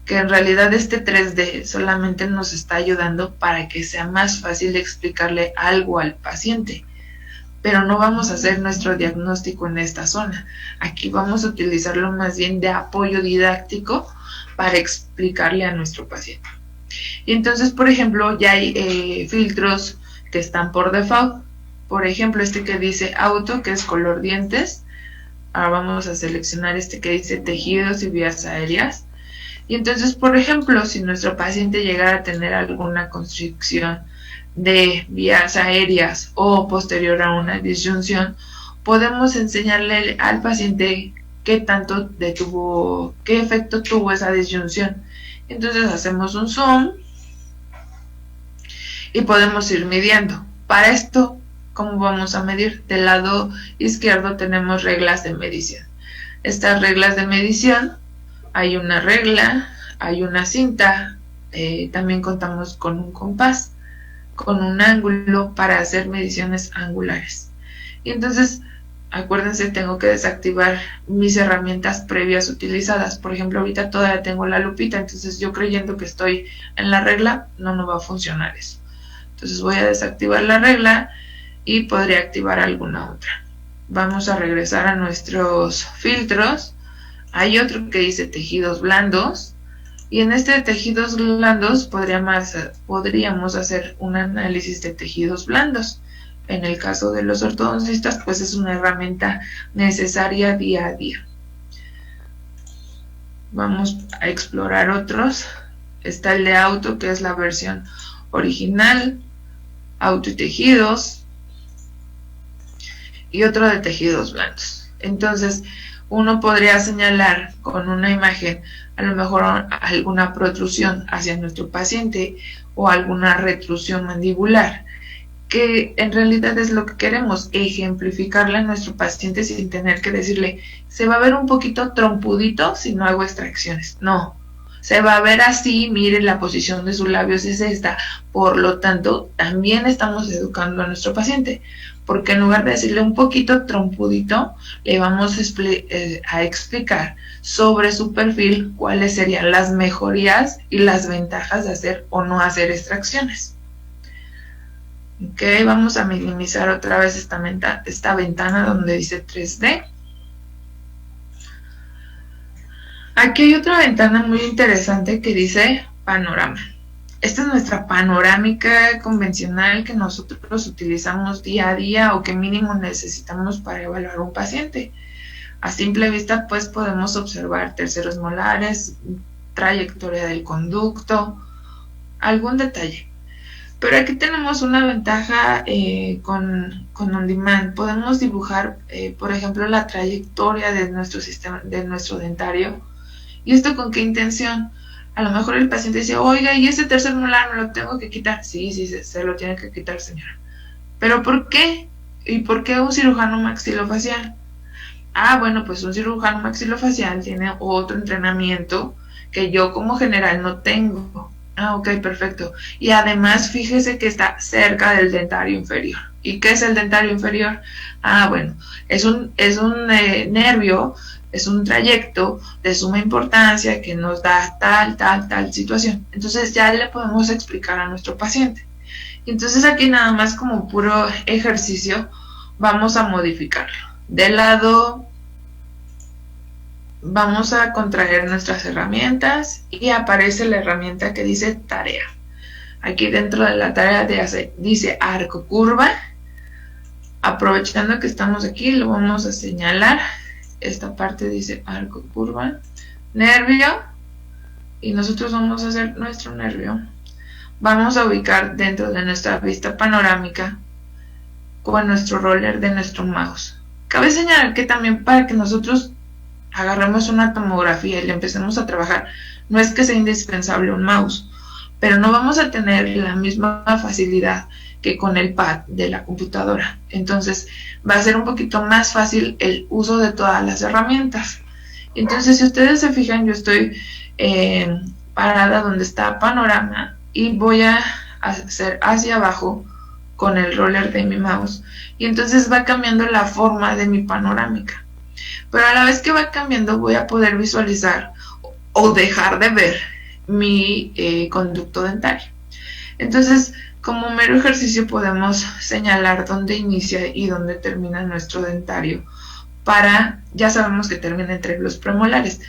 que en realidad este 3D solamente nos está ayudando para que sea más fácil explicarle algo al paciente. Pero no vamos a hacer nuestro diagnóstico en esta zona. Aquí vamos a utilizarlo más bien de apoyo didáctico para explicarle a nuestro paciente. Y entonces, por ejemplo, ya hay filtros que están por default. Por ejemplo, este que dice auto, que es color dientes. Ahora vamos a seleccionar este que dice tejidos y vías aéreas. Y entonces, por ejemplo, si nuestro paciente llegara a tener alguna constricción de vías aéreas o posterior a una disyunción, podemos enseñarle al paciente qué efecto tuvo esa disyunción. Entonces hacemos un zoom y podemos ir midiendo. Para esto, ¿cómo vamos a medir? Del lado izquierdo tenemos reglas de medición. Estas reglas de medición, hay una regla, hay una cinta, también contamos con un compás, con un ángulo para hacer mediciones angulares. Y entonces, acuérdense, tengo que desactivar mis herramientas previas utilizadas. Por ejemplo, ahorita todavía tengo la lupita, entonces yo creyendo que estoy en la regla, no me va a funcionar eso. Entonces voy a desactivar la regla y podría activar alguna otra. Vamos a regresar a nuestros filtros. Hay otro que dice tejidos blandos. Y en este de tejidos blandos podríamos hacer un análisis de tejidos blandos. En el caso de los ortodoncistas, pues es una herramienta necesaria día a día. Vamos a explorar otros. Está el de auto, que es la versión original, auto y tejidos, y otro de tejidos blandos. Entonces, uno podría señalar con una imagen a lo mejor alguna protrusión hacia nuestro paciente o alguna retrusión mandibular, que en realidad es lo que queremos, ejemplificarle a nuestro paciente sin tener que decirle, se va a ver un poquito trompudito si no hago extracciones. No, se va a ver así, mire, la posición de sus labios es esta. Por lo tanto, también estamos educando a nuestro paciente, porque en lugar de decirle un poquito trompudito, le vamos a explicar sobre su perfil cuáles serían las mejorías y las ventajas de hacer o no hacer extracciones. Ok, vamos a minimizar otra vez esta ventana donde dice 3D. Aquí hay otra ventana muy interesante que dice panorama. Esta es nuestra panorámica convencional que nosotros utilizamos día a día o que mínimo necesitamos para evaluar un paciente. A simple vista, pues podemos observar terceros molares, trayectoria del conducto, algún detalle. Pero aquí tenemos una ventaja con On Demand. Podemos dibujar, por ejemplo, la trayectoria de nuestro dentario. ¿Y esto con qué intención? A lo mejor el paciente dice, oiga, ¿y ese tercer molar me lo tengo que quitar? Sí, se lo tiene que quitar, señora. ¿Pero por qué? ¿Y por qué un cirujano maxilofacial? Ah, bueno, pues un cirujano maxilofacial tiene otro entrenamiento que yo como general no tengo. Ah, ok, perfecto. Y además, fíjese que está cerca del dentario inferior. ¿Y qué es el dentario inferior? Ah, bueno, es un nervio, es un trayecto de suma importancia que nos da tal situación. Entonces ya le podemos explicar a nuestro paciente. Entonces aquí nada más como puro ejercicio vamos a modificarlo. De lado vamos a contraer nuestras herramientas y aparece la herramienta que dice tarea. Aquí dentro de la tarea dice arco curva. Aprovechando que estamos aquí, lo vamos a señalar. Esta parte dice arco curva, nervio, y nosotros vamos a hacer nuestro nervio. Vamos a ubicar dentro de nuestra vista panorámica con nuestro roller de nuestro mouse. Cabe señalar que también para que nosotros agarremos una tomografía y le empecemos a trabajar, no es que sea indispensable un mouse, pero no vamos a tener la misma facilidad que con el pad de la computadora. Entonces va a ser un poquito más fácil el uso de todas las herramientas. Entonces, si ustedes se fijan, yo estoy parada donde está panorama y voy a hacer hacia abajo con el roller de mi mouse, y entonces va cambiando la forma de mi panorámica. Pero a la vez que va cambiando, voy a poder visualizar o dejar de ver mi conducto dentario. Entonces, como mero ejercicio podemos señalar dónde inicia y dónde termina nuestro dentario, para, ya sabemos que termina entre los premolares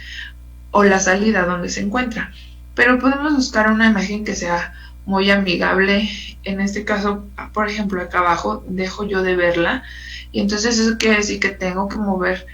o la salida donde se encuentra, pero podemos buscar una imagen que sea muy amigable. En este caso, por ejemplo, acá abajo dejo yo de verla, y entonces eso quiere decir que tengo que mover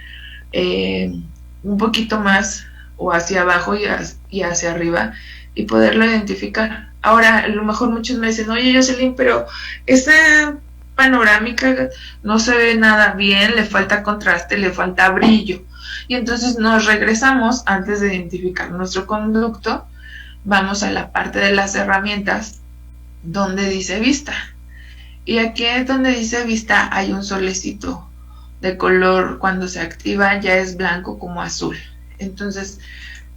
un poquito más o hacia abajo y hacia arriba y poderlo identificar. Ahora, a lo mejor muchos me dicen, oye Jocelyn, pero esta panorámica no se ve nada bien, le falta contraste, le falta brillo. Y entonces nos regresamos, antes de identificar nuestro conducto, vamos a la parte de las herramientas donde dice vista. Y aquí es donde dice vista, hay un solecito de color, cuando se activa ya es blanco como azul. Entonces,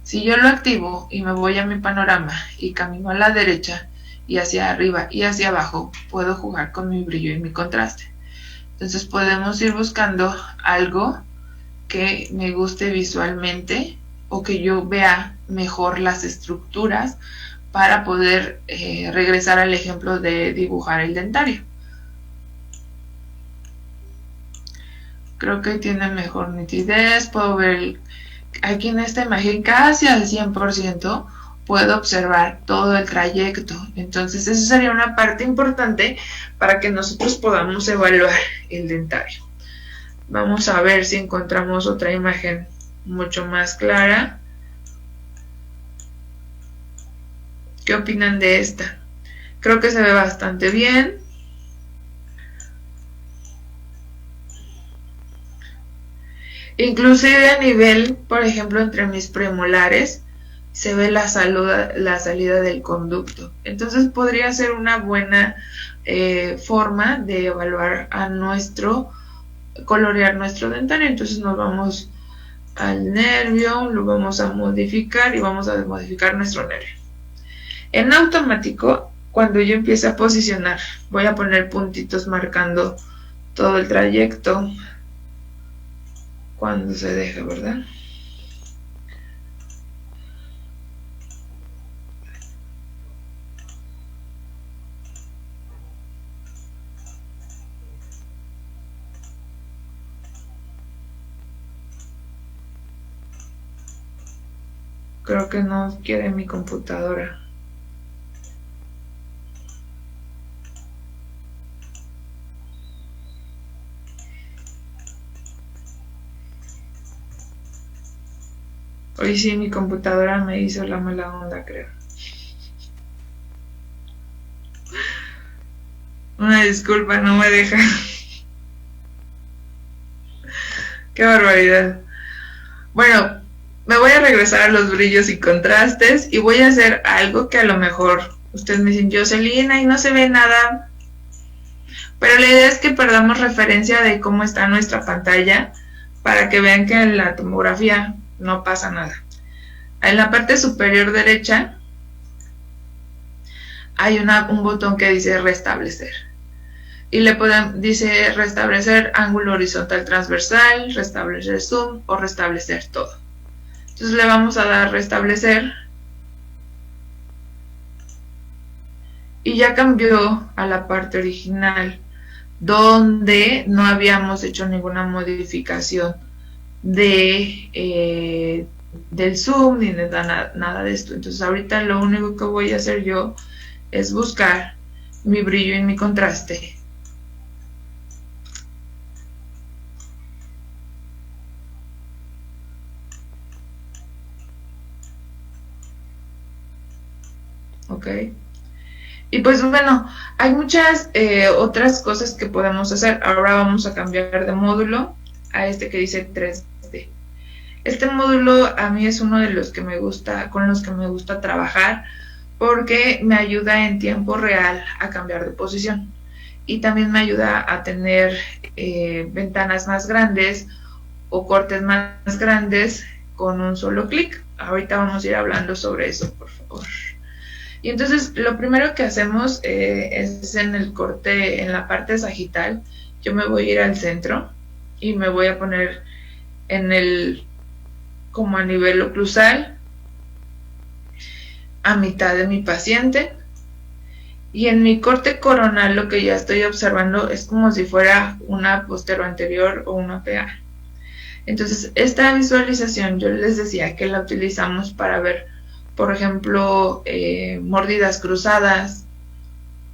si yo lo activo y me voy a mi panorama y camino a la derecha y hacia arriba y hacia abajo, puedo jugar con mi brillo y mi contraste. Entonces podemos ir buscando algo que me guste visualmente o que yo vea mejor las estructuras para poder regresar al ejemplo de dibujar el dentario. Creo que tiene mejor nitidez, puedo ver aquí en esta imagen casi al 100%, puedo observar todo el trayecto. Entonces eso sería una parte importante para que nosotros podamos evaluar el dentario. Vamos a ver si encontramos otra imagen mucho más clara. ¿Qué opinan de esta? Creo que se ve bastante bien. Inclusive a nivel, por ejemplo, entre mis premolares, se ve la salida del conducto. Entonces podría ser una buena forma de evaluar a colorear nuestro dentario. Entonces nos vamos al nervio, lo vamos a modificar y vamos a modificar nuestro nervio. En automático, cuando yo empiece a posicionar, voy a poner puntitos marcando todo el trayecto cuando se deje, ¿verdad? Creo que no quiere mi computadora. Hoy sí mi computadora me hizo la mala onda, creo. Una disculpa, no me deja. Qué barbaridad. Bueno, me voy a regresar a los brillos y contrastes y voy a hacer algo que a lo mejor ustedes me dicen, Jocelyn, y no se ve nada. Pero la idea es que perdamos referencia de cómo está nuestra pantalla para que vean que en la tomografía no pasa nada. En la parte superior derecha hay un botón que dice restablecer. y le podemos, dice restablecer ángulo horizontal transversal, restablecer zoom o restablecer todo. Entonces le vamos a dar restablecer y ya cambió a la parte original, donde no habíamos hecho ninguna modificación del zoom ni de nada de esto. Entonces ahorita lo único que voy a hacer yo es buscar mi brillo y mi contraste. Ok. Y pues bueno, hay muchas otras cosas que podemos hacer. Ahora vamos a cambiar de módulo a este que dice 3D. Este módulo a mí es uno de los que me gusta, con los que me gusta trabajar, porque me ayuda en tiempo real a cambiar de posición. Y también me ayuda a tener ventanas más grandes o cortes más grandes con un solo clic. Ahorita vamos a ir hablando sobre eso, por favor. Y entonces lo primero que hacemos es en el corte, en la parte sagital, yo me voy a ir al centro y me voy a poner en el, como a nivel oclusal, a mitad de mi paciente. Y en mi corte coronal lo que ya estoy observando es como si fuera una postero anterior o una PA. Entonces esta visualización yo les decía que la utilizamos para ver, por ejemplo, mordidas cruzadas,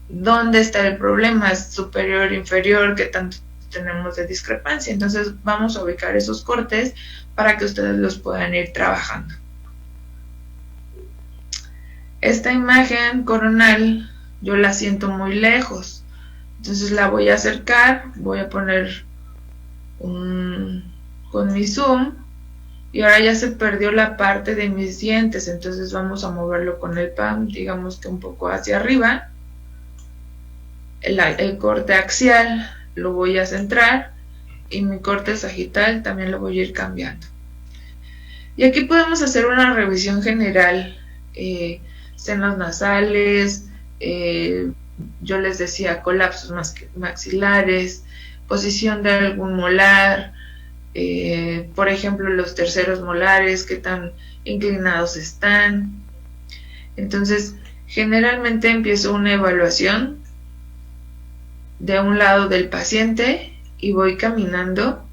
dónde está el problema, es superior, inferior, qué tanto tenemos de discrepancia. Entonces vamos a ubicar esos cortes para que ustedes los puedan ir trabajando. Esta imagen coronal yo la siento muy lejos, entonces la voy a acercar, voy a poner con mi zoom. Y ahora ya se perdió la parte de mis dientes, entonces vamos a moverlo con el PAM, digamos que un poco hacia arriba. El corte axial lo voy a centrar y mi corte sagital también lo voy a ir cambiando. Y aquí podemos hacer una revisión general, senos nasales, yo les decía colapsos maxilares, posición de algún molar, por ejemplo los terceros molares, qué tan inclinados están. Entonces generalmente empiezo una evaluación de un lado del paciente y voy caminando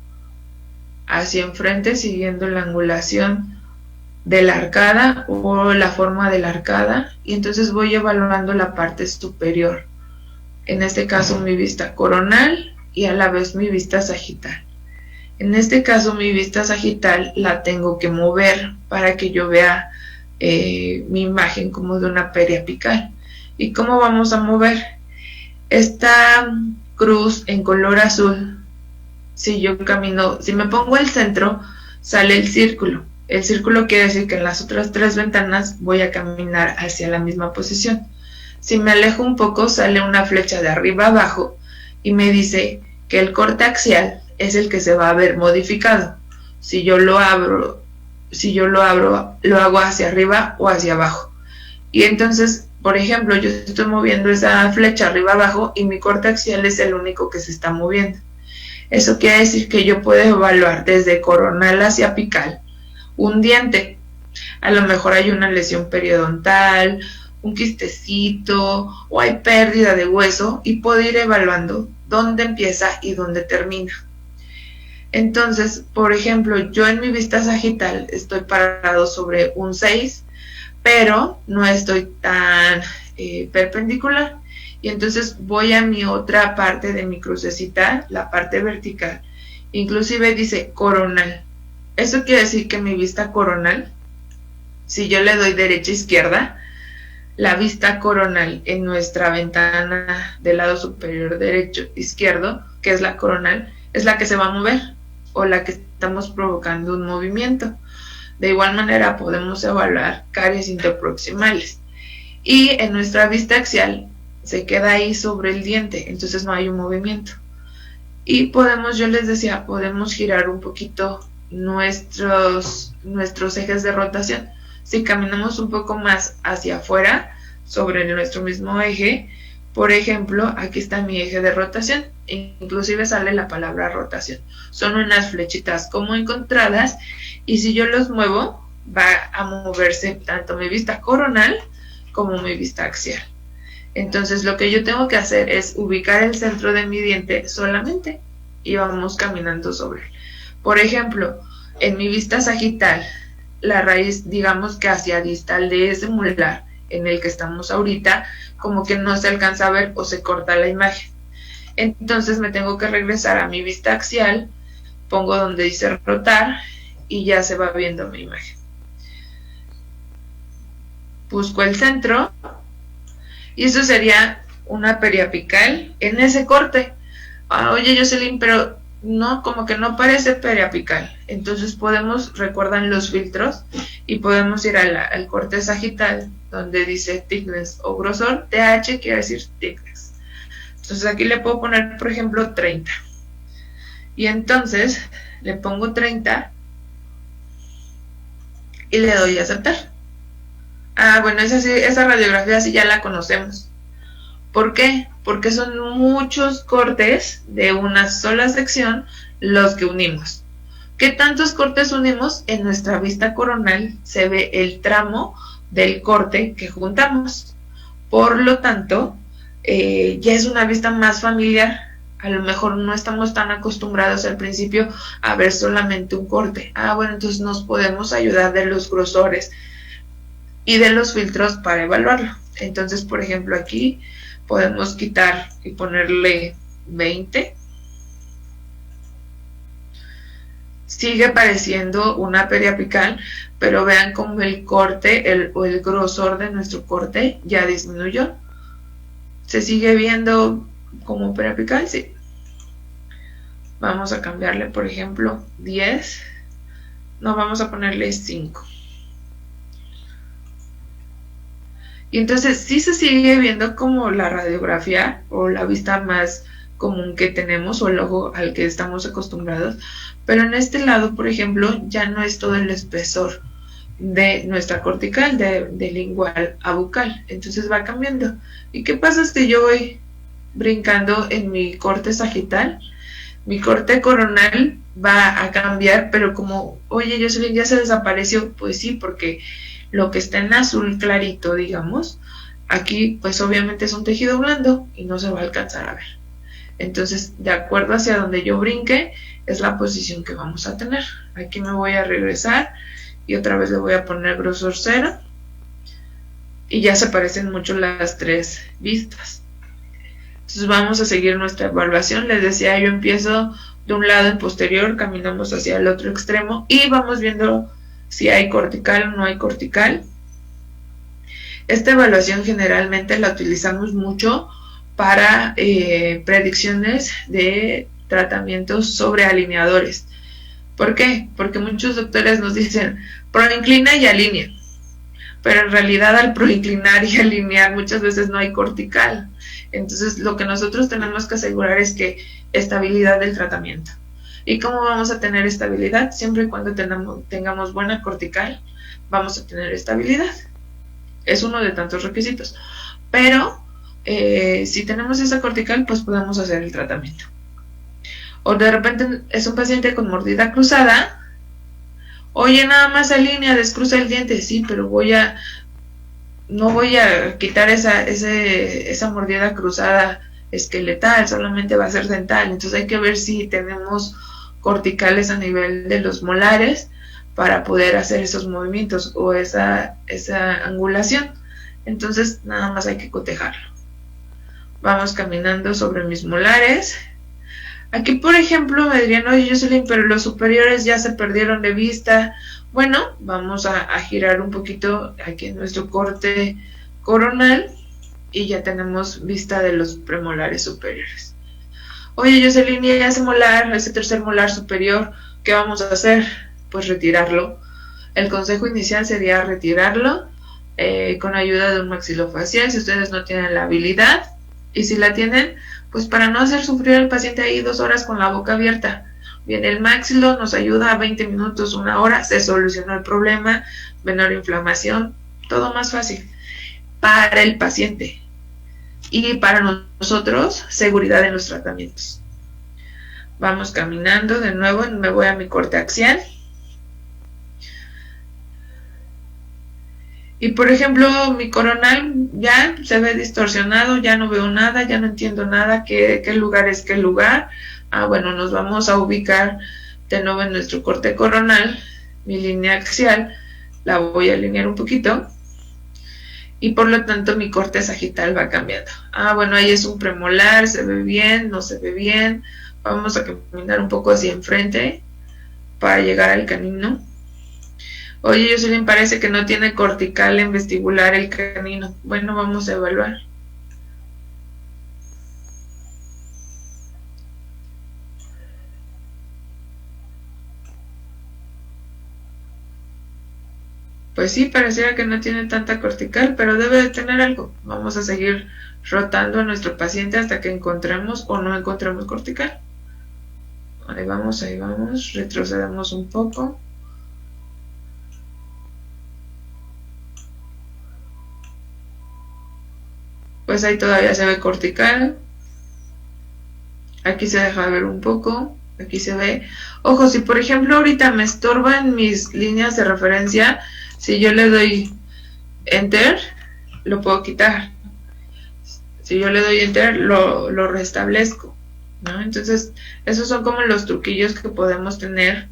hacia enfrente siguiendo la angulación de la arcada o la forma de la arcada, y entonces voy evaluando la parte superior, en este caso mi vista coronal y a la vez mi vista sagital. En este caso mi vista sagital la tengo que mover para que yo vea mi imagen como de una periapical. ¿Y cómo vamos a mover? Esta cruz en color azul, si yo camino, si me pongo al centro, sale el círculo. El círculo quiere decir que en las otras tres ventanas voy a caminar hacia la misma posición. Si me alejo un poco, sale una flecha de arriba a abajo y me dice que el corte axial es el que se va a ver modificado. Si yo lo abro, lo hago hacia arriba o hacia abajo. Y entonces, por ejemplo, yo estoy moviendo esa flecha arriba abajo y mi corte axial es el único que se está moviendo. Eso quiere decir que yo puedo evaluar desde coronal hacia apical un diente. A lo mejor hay una lesión periodontal, un quistecito o hay pérdida de hueso y puedo ir evaluando dónde empieza y dónde termina. Entonces, por ejemplo, yo en mi vista sagital estoy parado sobre un 6, pero no estoy tan perpendicular. Y entonces voy a mi otra parte de mi crucecita, la parte vertical. Inclusive dice coronal. Eso quiere decir que mi vista coronal, si yo le doy derecha e izquierda, la vista coronal en nuestra ventana del lado superior derecho izquierdo, que es la coronal, es la que se va a mover o la que estamos provocando un movimiento. De igual manera podemos evaluar caries interproximales. Y en nuestra vista axial se queda ahí sobre el diente, entonces no hay un movimiento. Y podemos, yo les decía, podemos girar un poquito nuestros ejes de rotación. Si caminamos un poco más hacia afuera sobre nuestro mismo eje, Por ejemplo, aquí está mi eje de rotación, inclusive sale la palabra rotación. Son unas flechitas como encontradas y si yo los muevo, va a moverse tanto mi vista coronal como mi vista axial. Entonces lo que yo tengo que hacer es ubicar el centro de mi diente solamente y vamos caminando sobre él. Por ejemplo, en mi vista sagital, la raíz, digamos que hacia distal de ese molar en el que estamos ahorita, como que no se alcanza a ver o se corta la imagen. Entonces me tengo que regresar a mi vista axial, pongo donde dice rotar y ya se va viendo mi imagen. Busco el centro y eso sería una periapical en ese corte. Oye, Jocelyn, pero no, como que no parece periapical. Entonces recuerdan los filtros y podemos ir al corte sagital donde dice thickness o grosor. TH quiere decir thickness. Entonces aquí le puedo poner, por ejemplo, 30. Y entonces le pongo 30 y le doy a aceptar. Bueno, esa radiografía sí ya la conocemos. ¿Por qué? Porque son muchos cortes de una sola sección los que unimos. ¿Qué tantos cortes unimos? En nuestra vista coronal se ve el tramo del corte que juntamos. Por lo tanto, ya es una vista más familiar. A lo mejor no estamos tan acostumbrados al principio a ver solamente un corte. Bueno, entonces nos podemos ayudar de los grosores y de los filtros para evaluarlo. Entonces, por ejemplo, aquí podemos quitar y ponerle 20. Sigue pareciendo una periapical, pero vean cómo el corte el grosor de nuestro corte ya disminuyó. ¿Se sigue viendo como periapical? Sí. Vamos a cambiarle, por ejemplo, 10. No, vamos a ponerle 5. Y entonces sí se sigue viendo como la radiografía o la vista más común que tenemos o el ojo al que estamos acostumbrados, pero en este lado, por ejemplo, ya no es todo el espesor de nuestra cortical, de lingual a bucal, entonces va cambiando. ¿Y qué pasa si yo voy brincando en mi corte sagital? Mi corte coronal va a cambiar, pero como, oye, Jocelyn, ya se desapareció, pues sí, porque lo que está en azul clarito, digamos, aquí pues obviamente es un tejido blando y no se va a alcanzar a ver. Entonces, de acuerdo hacia donde yo brinque, es la posición que vamos a tener. Aquí me voy a regresar y otra vez le voy a poner grosor 0 y ya se parecen mucho las tres vistas. Entonces vamos a seguir nuestra evaluación. Les decía, yo empiezo de un lado en posterior, caminamos hacia el otro extremo y vamos viendo si hay cortical o no hay cortical. Esta evaluación generalmente la utilizamos mucho para predicciones de tratamientos sobre alineadores. ¿Por qué? Porque muchos doctores nos dicen proinclina y alinea, pero en realidad al proinclinar y alinear muchas veces no hay cortical. Entonces lo que nosotros tenemos que asegurar es que estabilidad del tratamiento. ¿Y cómo vamos a tener estabilidad? Siempre y cuando tengamos buena cortical, vamos a tener estabilidad. Es uno de tantos requisitos. Pero si tenemos esa cortical, pues podemos hacer el tratamiento. O de repente es un paciente con mordida cruzada. Oye, nada más alinea, descruza el diente. Sí, pero no voy a quitar esa mordida cruzada esqueletal, solamente va a ser dental. Entonces hay que ver si tenemos corticales a nivel de los molares para poder hacer esos movimientos o esa angulación. Entonces nada más hay que cotejarlo. Vamos caminando sobre mis molares. Aquí, por ejemplo, me dirían, oye, Jocelyn, pero los superiores ya se perdieron de vista. Bueno, vamos a girar un poquito aquí en nuestro corte coronal y ya tenemos vista de los premolares superiores. Oye, Jocelyn, ya ese molar, ese tercer molar superior, ¿qué vamos a hacer? Pues retirarlo. El consejo inicial sería retirarlo con ayuda de un maxilofacial si ustedes no tienen la habilidad, y si la tienen, pues para no hacer sufrir al paciente ahí 2 horas con la boca abierta. Bien, el maxilo nos ayuda a 20 minutos, 1 hora, se solucionó el problema, menor inflamación, todo más fácil para el paciente. y para nosotros, seguridad en los tratamientos. Vamos caminando de nuevo, me voy a mi corte axial. Y por ejemplo, mi coronal ya se ve distorsionado, ya no veo nada, ya no entiendo nada, qué lugar es qué lugar. Bueno, nos vamos a ubicar de nuevo en nuestro corte coronal, mi línea axial, la voy a alinear un poquito. Y por lo tanto mi corte sagital va cambiando. Bueno, ahí es un premolar, se ve bien, no se ve bien. Vamos a caminar un poco hacia enfrente para llegar al canino. Oye, Jocelyn, parece que no tiene cortical en vestibular el canino. Bueno, vamos a evaluar. Pues sí, pareciera que no tiene tanta cortical, pero debe de tener algo. Vamos a seguir rotando a nuestro paciente hasta que encontremos o no encontremos cortical. Ahí vamos, retrocedemos un poco. Pues ahí todavía se ve cortical. Aquí se deja ver un poco. Aquí se ve. Ojo, si por ejemplo ahorita me estorban mis líneas de referencia, si yo le doy Enter, lo puedo quitar. Si yo le doy Enter, lo restablezco, ¿no? Entonces, esos son como los truquillos que podemos tener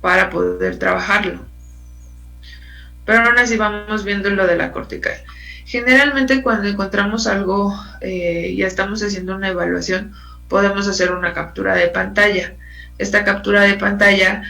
para poder trabajarlo. Pero aún así vamos viendo lo de la cortical. Generalmente cuando encontramos algo, ya estamos haciendo una evaluación, podemos hacer una captura de pantalla. Esta captura de pantalla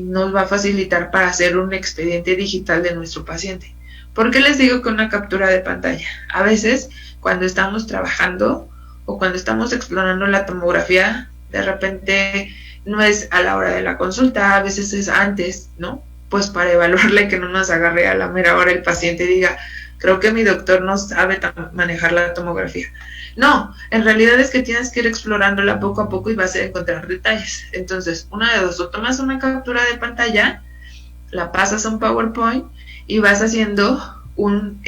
nos va a facilitar para hacer un expediente digital de nuestro paciente. ¿Por qué les digo que una captura de pantalla? A veces, cuando estamos trabajando o cuando estamos explorando la tomografía, de repente no es a la hora de la consulta, a veces es antes, ¿no? Pues para evaluarle, que no nos agarre a la mera hora el paciente y diga, creo que mi doctor no sabe manejar la tomografía. No, en realidad es que tienes que ir explorándola poco a poco y vas a encontrar detalles. Entonces, una de dos, o tomas una captura de pantalla, la pasas a un PowerPoint y vas haciendo un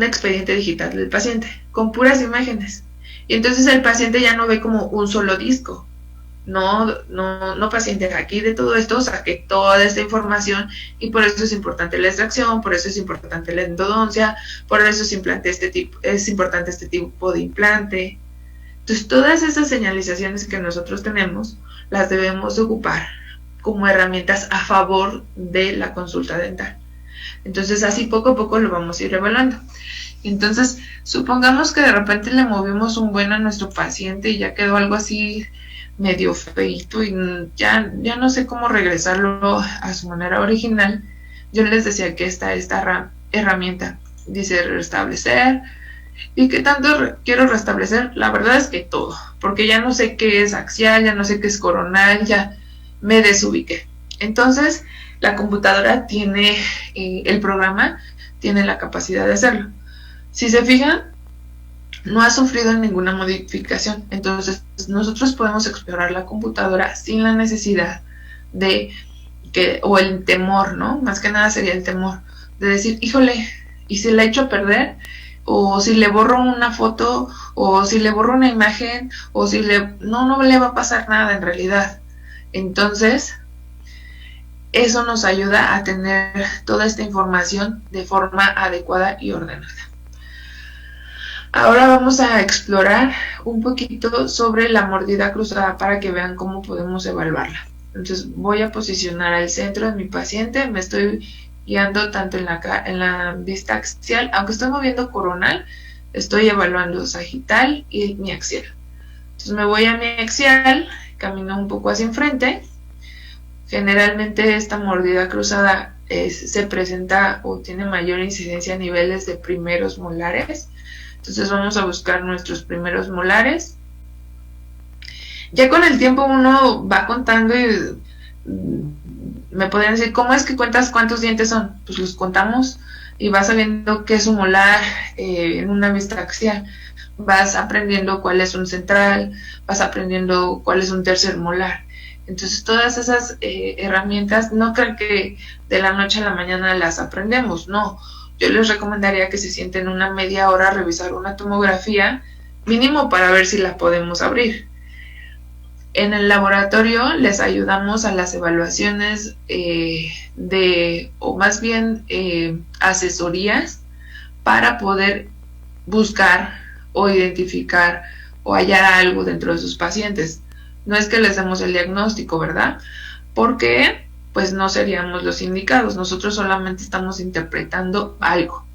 expediente digital del paciente con puras imágenes. Y entonces el paciente ya no ve como un solo disco. No, paciente, aquí de todo esto saqué toda esta información y por eso es importante la extracción, por eso es importante la endodoncia, por eso es importante este tipo de implante. Entonces, todas esas señalizaciones que nosotros tenemos las debemos ocupar como herramientas a favor de la consulta dental. Entonces, así poco a poco lo vamos a ir evaluando. Entonces, supongamos que de repente le movimos un buen a nuestro paciente y ya quedó algo así medio feito y ya no sé cómo regresarlo a su manera original. Yo les decía que esta herramienta dice restablecer. ¿Y qué tanto quiero restablecer? La verdad es que todo, porque ya no sé qué es axial, ya no sé qué es coronal, ya me desubiqué. Entonces, la computadora tiene, el programa tiene la capacidad de hacerlo. Si se fijan, no ha sufrido ninguna modificación. Entonces, nosotros podemos explorar la computadora sin la necesidad o el temor, ¿no? Más que nada sería el temor de decir, híjole, ¿y si la echo a perder? O si le borro una foto, o si le borro una imagen, o si no le va a pasar nada en realidad. Entonces, eso nos ayuda a tener toda esta información de forma adecuada y ordenada. Ahora vamos a explorar un poquito sobre la mordida cruzada para que vean cómo podemos evaluarla. Entonces voy a posicionar al centro de mi paciente, me estoy guiando tanto en la vista axial, aunque estoy moviendo coronal, estoy evaluando sagital y mi axial. Entonces me voy a mi axial, camino un poco hacia enfrente. Generalmente esta mordida cruzada se presenta o tiene mayor incidencia a niveles de primeros molares. Entonces vamos a buscar nuestros primeros molares. Ya con el tiempo uno va contando y me podrían decir, ¿cómo es que cuentas cuántos dientes son? Pues los contamos y vas sabiendo qué es un molar en una vista axial. Vas aprendiendo cuál es un central, vas aprendiendo cuál es un tercer molar. Entonces todas esas herramientas no crean que de la noche a la mañana las aprendemos, no. yo les recomendaría que se sienten una media hora a revisar una tomografía, mínimo para ver si la podemos abrir. En el laboratorio les ayudamos a las evaluaciones o más bien asesorías para poder buscar o identificar o hallar algo dentro de sus pacientes. No es que les demos el diagnóstico, ¿verdad? Porque pues no seríamos los indicados, nosotros solamente estamos interpretando algo.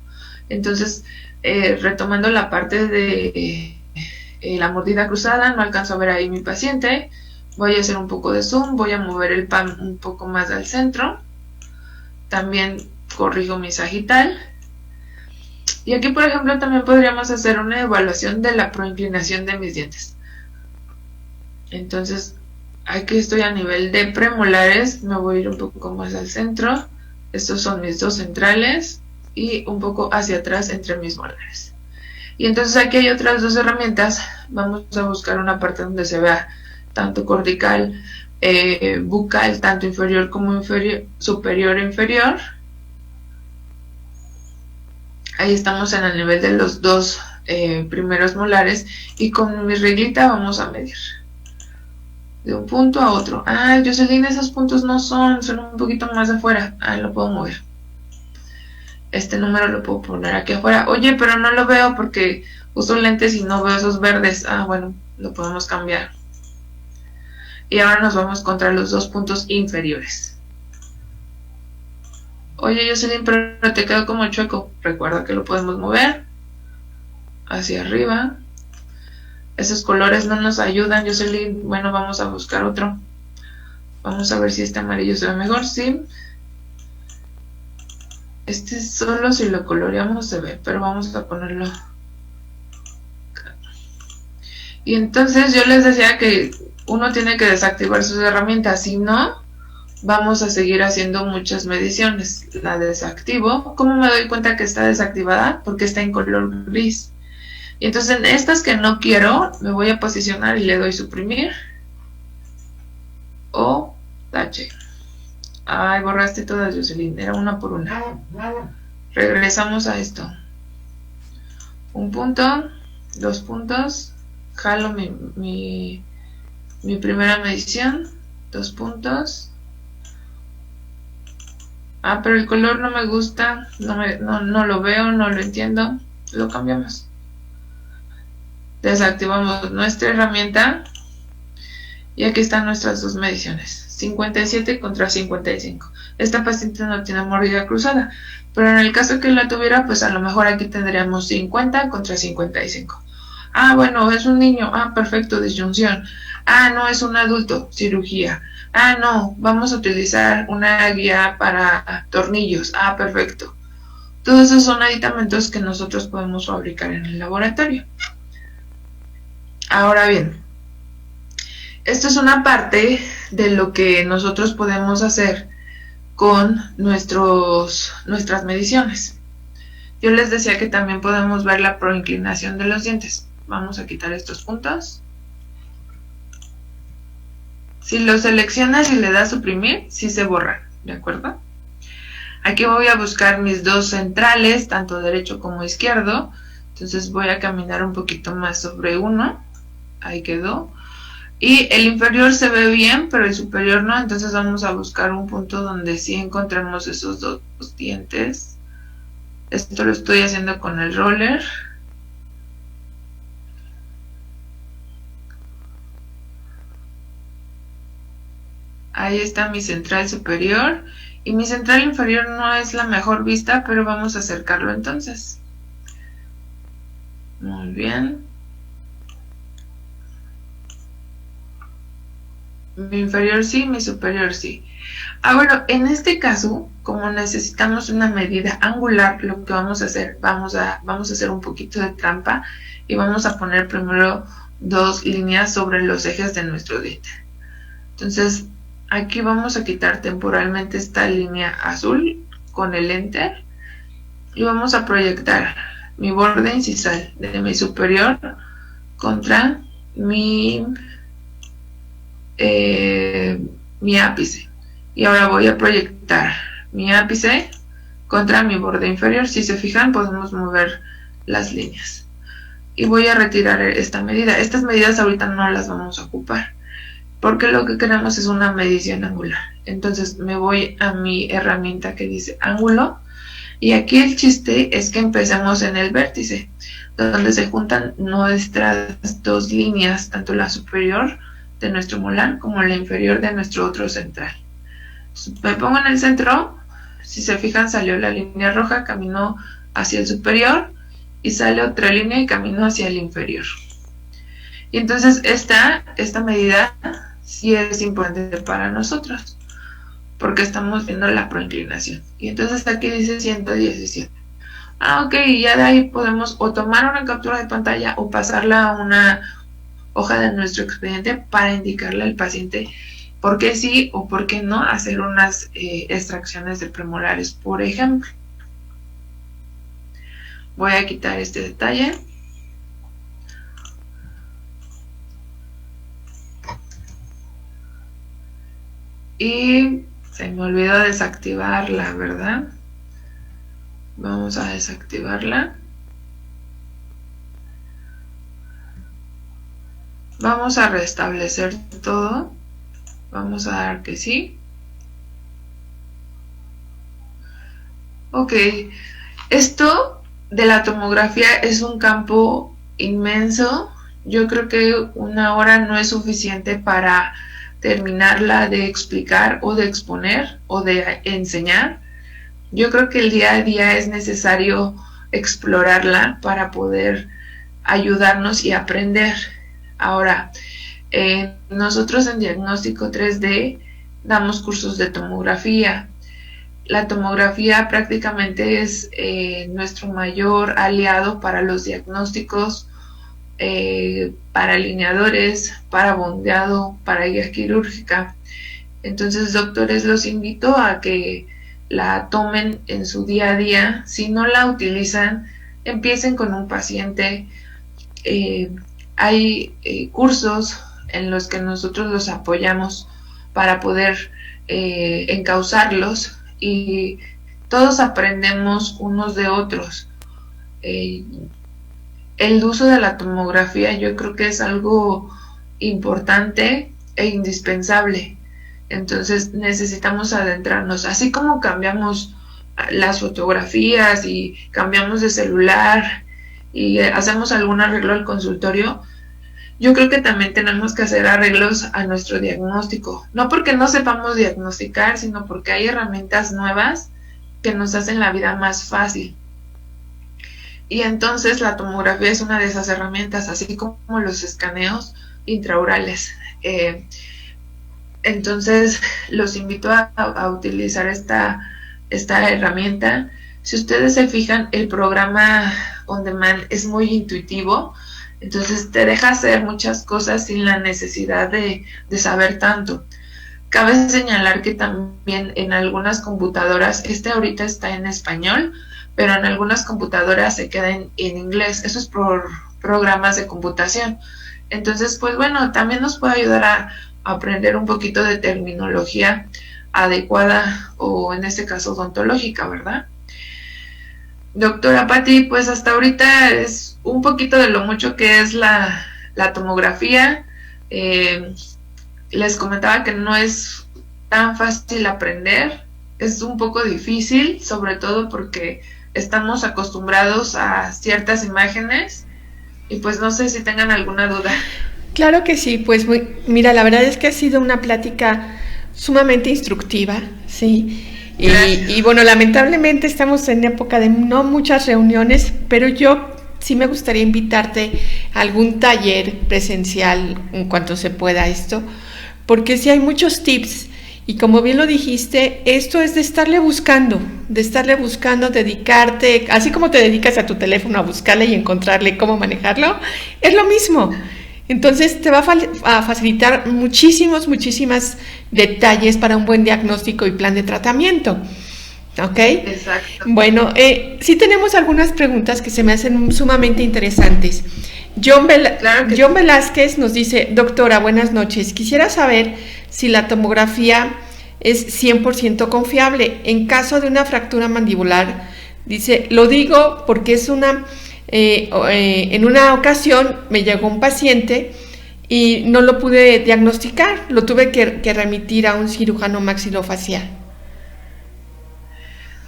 Entonces, retomando la parte de la mordida cruzada, no alcanzo a ver ahí mi paciente, voy a hacer un poco de zoom, voy a mover el pan un poco más al centro, también corrijo mi sagital, y aquí por ejemplo también podríamos hacer una evaluación de la proinclinación de mis dientes. Entonces, aquí estoy a nivel de premolares, me voy a ir un poco más al centro, estos son mis dos centrales, y un poco hacia atrás entre mis molares. Y entonces aquí hay otras dos herramientas. Vamos a buscar una parte donde se vea tanto cortical, bucal, tanto inferior como superior e inferior. Ahí estamos en el nivel de los dos primeros molares, y con mi reglita vamos a medir de un punto a otro. Ah, Jocelyn, esos puntos no son un poquito más afuera. Ah, lo puedo mover. Este número lo puedo poner aquí afuera. Oye, pero no lo veo porque uso lentes y no veo esos verdes. Ah, bueno, lo podemos cambiar. Y ahora nos vamos contra los dos puntos inferiores. Oye, Jocelyn, pero te quedó como chueco. Recuerda que lo podemos mover hacia arriba. Esos colores no nos ayudan, Jocelyn. Bueno, vamos a buscar otro. Vamos a ver si este amarillo se ve mejor. Sí. Este solo si lo coloreamos se ve, pero vamos a ponerlo acá. Y entonces yo les decía que uno tiene que desactivar sus herramientas, si no, vamos a seguir haciendo muchas mediciones. La desactivo. ¿Cómo me doy cuenta que está desactivada? Porque está en color gris. Y entonces en estas que no quiero, me voy a posicionar y le doy suprimir o tache. Ay, borraste todas, Jocelyn. Era una por una. Regresamos a esto. Un punto, dos puntos. Jalo mi primera medición. 2 puntos. Ah, pero el color no me gusta. No lo veo, no lo entiendo. Lo cambiamos. Desactivamos nuestra herramienta. Y aquí están nuestras dos mediciones. 57 contra 55. Esta paciente no tiene mordida cruzada, pero en el caso que la tuviera, pues a lo mejor aquí tendríamos 50 contra 55. Ah, bueno, es un niño. Ah, perfecto, disyunción. Ah, no, es un adulto, cirugía. Ah, no, vamos a utilizar una guía para tornillos. Ah, perfecto. Todos esos son aditamentos que nosotros podemos fabricar en el laboratorio. Ahora bien, esto es una parte de lo que nosotros podemos hacer con nuestras mediciones. Yo les decía que también podemos ver la proinclinación de los dientes. Vamos a quitar estos puntos. Si lo seleccionas y le das suprimir, sí se borran, ¿de acuerdo? Aquí voy a buscar mis dos centrales, tanto derecho como izquierdo. Entonces voy a caminar un poquito más sobre uno. Ahí quedó. Y el inferior se ve bien, pero el superior no. Entonces vamos a buscar un punto donde sí encontremos esos dos dientes. Esto lo estoy haciendo con el roller. Ahí está mi central superior. Y mi central inferior no es la mejor vista, pero vamos a acercarlo entonces. Muy bien. Mi inferior sí, mi superior sí. Ah, bueno, en este caso, como necesitamos una medida angular, lo que vamos a hacer, vamos a hacer un poquito de trampa y vamos a poner primero dos líneas sobre los ejes de nuestro diente. Entonces, aquí vamos a quitar temporalmente esta línea azul con el Enter y vamos a proyectar mi borde incisal de mi superior contra mi ápice. Y ahora voy a proyectar mi ápice contra mi borde inferior. Si se fijan, podemos mover las líneas. Y voy a retirar esta medida. Estas medidas ahorita no las vamos a ocupar, porque lo que queremos es una medición angular. Entonces me voy a mi herramienta que dice ángulo, y aquí el chiste es que empecemos en el vértice, donde se juntan nuestras dos líneas, tanto la superior de nuestro molar como la inferior de nuestro otro central. Me pongo en el centro. Si se fijan, salió la línea roja, caminó hacia el superior, y sale otra línea y caminó hacia el inferior. Y entonces esta medida sí es importante para nosotros, porque estamos viendo la proinclinación. Y entonces aquí dice 117. Ok, ya de ahí podemos o tomar una captura de pantalla o pasarla a una hoja de nuestro expediente para indicarle al paciente por qué sí o por qué no hacer unas extracciones de premolares, por ejemplo. Voy a quitar este detalle. Y se me olvidó desactivarla, ¿verdad? Vamos a desactivarla. Vamos a restablecer todo. Vamos a dar que sí. Ok. Esto de la tomografía es un campo inmenso. Yo creo que 1 hora no es suficiente para terminarla de explicar o de exponer o de enseñar. Yo creo que el día a día es necesario explorarla para poder ayudarnos y aprender. Ahora, nosotros en Diagnóstico 3D damos cursos de tomografía. La tomografía prácticamente es nuestro mayor aliado para los diagnósticos, para alineadores, para bondeado, para guía quirúrgica. Entonces, doctores, los invito a que la tomen en su día a día. Si no la utilizan, empiecen con un paciente. Hay cursos en los que nosotros los apoyamos para poder encauzarlos, y todos aprendemos unos de otros. El uso de la tomografía yo creo que es algo importante e indispensable. Entonces necesitamos adentrarnos, así como cambiamos las fotografías y cambiamos de celular y hacemos algún arreglo al consultorio. Yo creo que también tenemos que hacer arreglos a nuestro diagnóstico, no porque no sepamos diagnosticar, sino porque hay herramientas nuevas que nos hacen la vida más fácil. Y entonces la tomografía es una de esas herramientas, así como los escaneos intraorales. Entonces los invito a utilizar esta herramienta. Si ustedes se fijan, el programa On Demand es muy intuitivo. Entonces te deja hacer muchas cosas sin la necesidad de saber tanto. Cabe señalar que también en algunas computadoras, ahorita está en español, pero en algunas computadoras se queda en inglés. Eso es por programas de computación. Entonces, pues bueno, también nos puede ayudar a aprender un poquito de terminología adecuada, o en este caso odontológica, ¿verdad? Doctora Patti, pues hasta ahorita es un poquito de lo mucho que es la tomografía. Les comentaba que no es tan fácil aprender, es un poco difícil, sobre todo porque estamos acostumbrados a ciertas imágenes, y pues no sé si tengan alguna duda. Claro que sí, pues mira, la verdad es que ha sido una plática sumamente instructiva, ¿sí? Y bueno, lamentablemente estamos en época de no muchas reuniones, pero yo sí me gustaría invitarte a algún taller presencial en cuanto se pueda esto, porque sí hay muchos tips, y como bien lo dijiste, esto es de estarle buscando, dedicarte, así como te dedicas a tu teléfono a buscarle y encontrarle cómo manejarlo, es lo mismo. Entonces te va a facilitar muchísimas detalles para un buen diagnóstico y plan de tratamiento. ¿Ok? Exacto. Bueno, sí tenemos algunas preguntas que se me hacen sumamente interesantes. John Velázquez nos dice: doctora, buenas noches. Quisiera saber si la tomografía es 100% confiable. En caso de una fractura mandibular, dice, lo digo porque en una ocasión me llegó un paciente y no lo pude diagnosticar, lo tuve que remitir a un cirujano maxilofacial.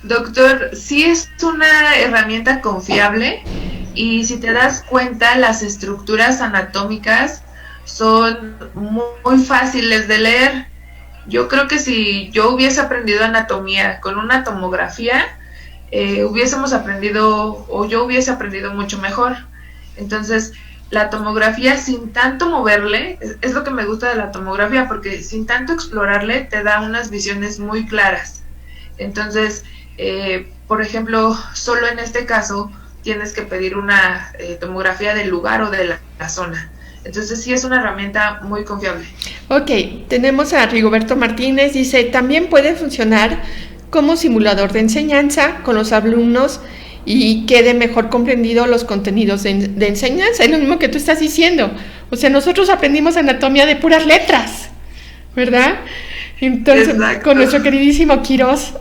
Doctor, sí es una herramienta confiable y si te das cuenta, las estructuras anatómicas son muy fáciles de leer. Yo creo que si yo hubiese aprendido anatomía con una tomografía, hubiésemos aprendido, o yo hubiese aprendido mucho mejor. Entonces, la tomografía sin tanto moverle, es lo que me gusta de la tomografía, porque sin tanto explorarle te da unas visiones muy claras. Entonces, por ejemplo, solo en este caso tienes que pedir una tomografía del lugar o de la zona. Entonces sí es una herramienta muy confiable. Ok, tenemos a Rigoberto Martínez, dice, también puede funcionar como simulador de enseñanza con los alumnos y quede mejor comprendido los contenidos de enseñanza. Es lo mismo que tú estás diciendo. O sea, nosotros aprendimos anatomía de puras letras, ¿verdad? Entonces, exacto, con nuestro queridísimo Quirós,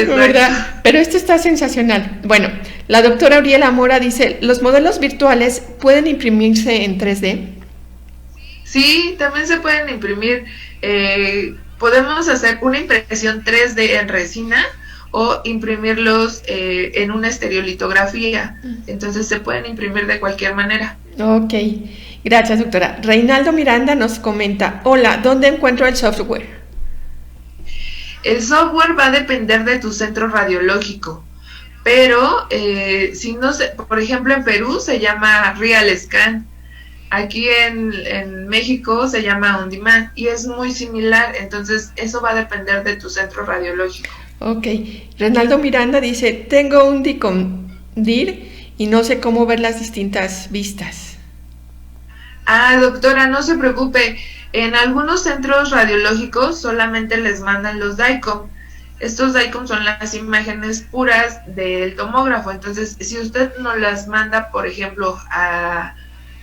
¿verdad? Pero esto está sensacional. Bueno, la doctora Auriela Mora dice, ¿los modelos virtuales pueden imprimirse en 3D? Sí, también se pueden imprimir. Podemos hacer una impresión 3D en resina o imprimirlos en una estereolitografía. Entonces se pueden imprimir de cualquier manera. Ok, gracias doctora. Reinaldo Miranda nos comenta, hola, ¿dónde encuentro el software? El software va a depender de tu centro radiológico, pero si no sé, por ejemplo en Perú se llama RealScan, aquí en México se llama On Demand y es muy similar, entonces eso va a depender de tu centro radiológico. Ok, Reinaldo Miranda dice, tengo un DICOM-DIR y no sé cómo ver las distintas vistas. Doctora, no se preocupe. En algunos centros radiológicos solamente les mandan los DICOM. Estos DICOM son las imágenes puras del tomógrafo. Entonces, si usted nos las manda, por ejemplo, a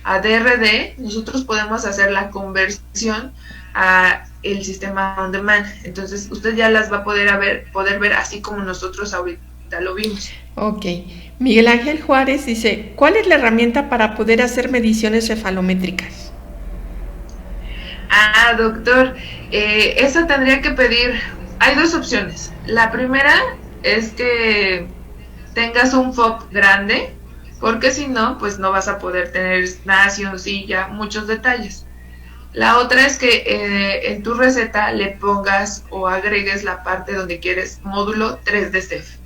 DRD, nosotros podemos hacer la conversión a el sistema On Demand. Entonces, usted ya las va a poder ver así como nosotros ahorita lo vimos. Ok. Miguel Ángel Juárez dice, ¿cuál es la herramienta para poder hacer mediciones cefalométricas? Doctor, esa tendría que pedir, hay dos opciones. La primera es que tengas un FOB grande, porque si no, pues no vas a poder tener nación, silla, muchos detalles. La otra es que en tu receta le pongas o agregues la parte donde quieres módulo 3D CEF.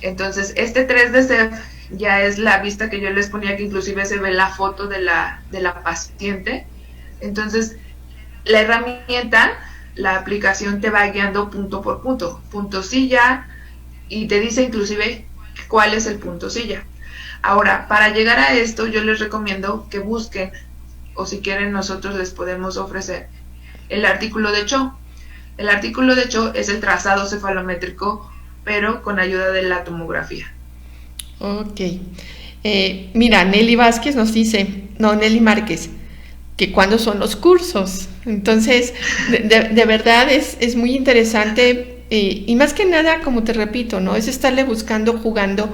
Entonces, este 3D CEF ya es la vista que yo les ponía, que inclusive se ve la foto de la paciente. Entonces, la herramienta, la aplicación te va guiando punto por punto silla, y te dice inclusive cuál es el punto silla. Ahora, para llegar a esto, yo les recomiendo que busquen, o si quieren nosotros les podemos ofrecer, el artículo de Cho. El artículo de Cho es el trazado cefalométrico, pero con ayuda de la tomografía. Ok. Mira, Nelly Vázquez nos dice, no, Nelly Márquez, que cuándo son los cursos. Entonces, de verdad es muy interesante y más que nada, como te repito, ¿no? Es estarle buscando, jugando,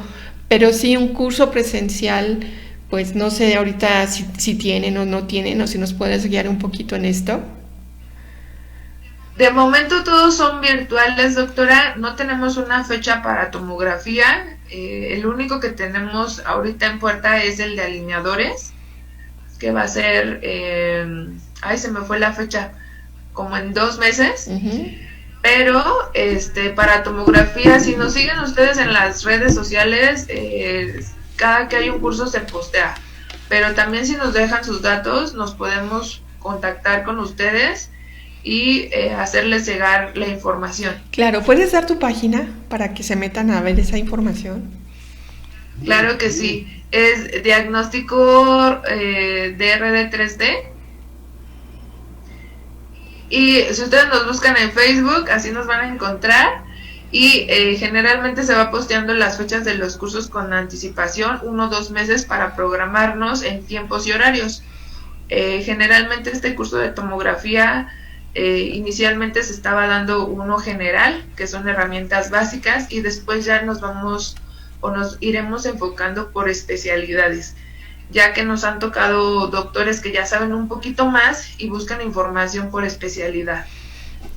pero sí un curso presencial, pues no sé ahorita si tienen o no tienen, o si nos puedes guiar un poquito en esto. De momento todos son virtuales, doctora, no tenemos una fecha para tomografía, el único que tenemos ahorita en puerta es el de alineadores, que va a ser, se me fue la fecha, como en 2 meses, pero para tomografía, si nos siguen ustedes en las redes sociales, cada que hay un curso se postea, pero también si nos dejan sus datos, nos podemos contactar con ustedes y hacerles llegar la información. Claro, ¿puedes dar tu página para que se metan a ver esa información? Claro que sí, es diagnóstico DRD 3D, y si ustedes nos buscan en Facebook, así nos van a encontrar, y generalmente se va posteando las fechas de los cursos con anticipación, 1 o 2 meses para programarnos en tiempos y horarios. Generalmente este curso de tomografía Inicialmente se estaba dando uno general, que son herramientas básicas, y después ya nos iremos enfocando por especialidades, ya que nos han tocado doctores que ya saben un poquito más y buscan información por especialidad.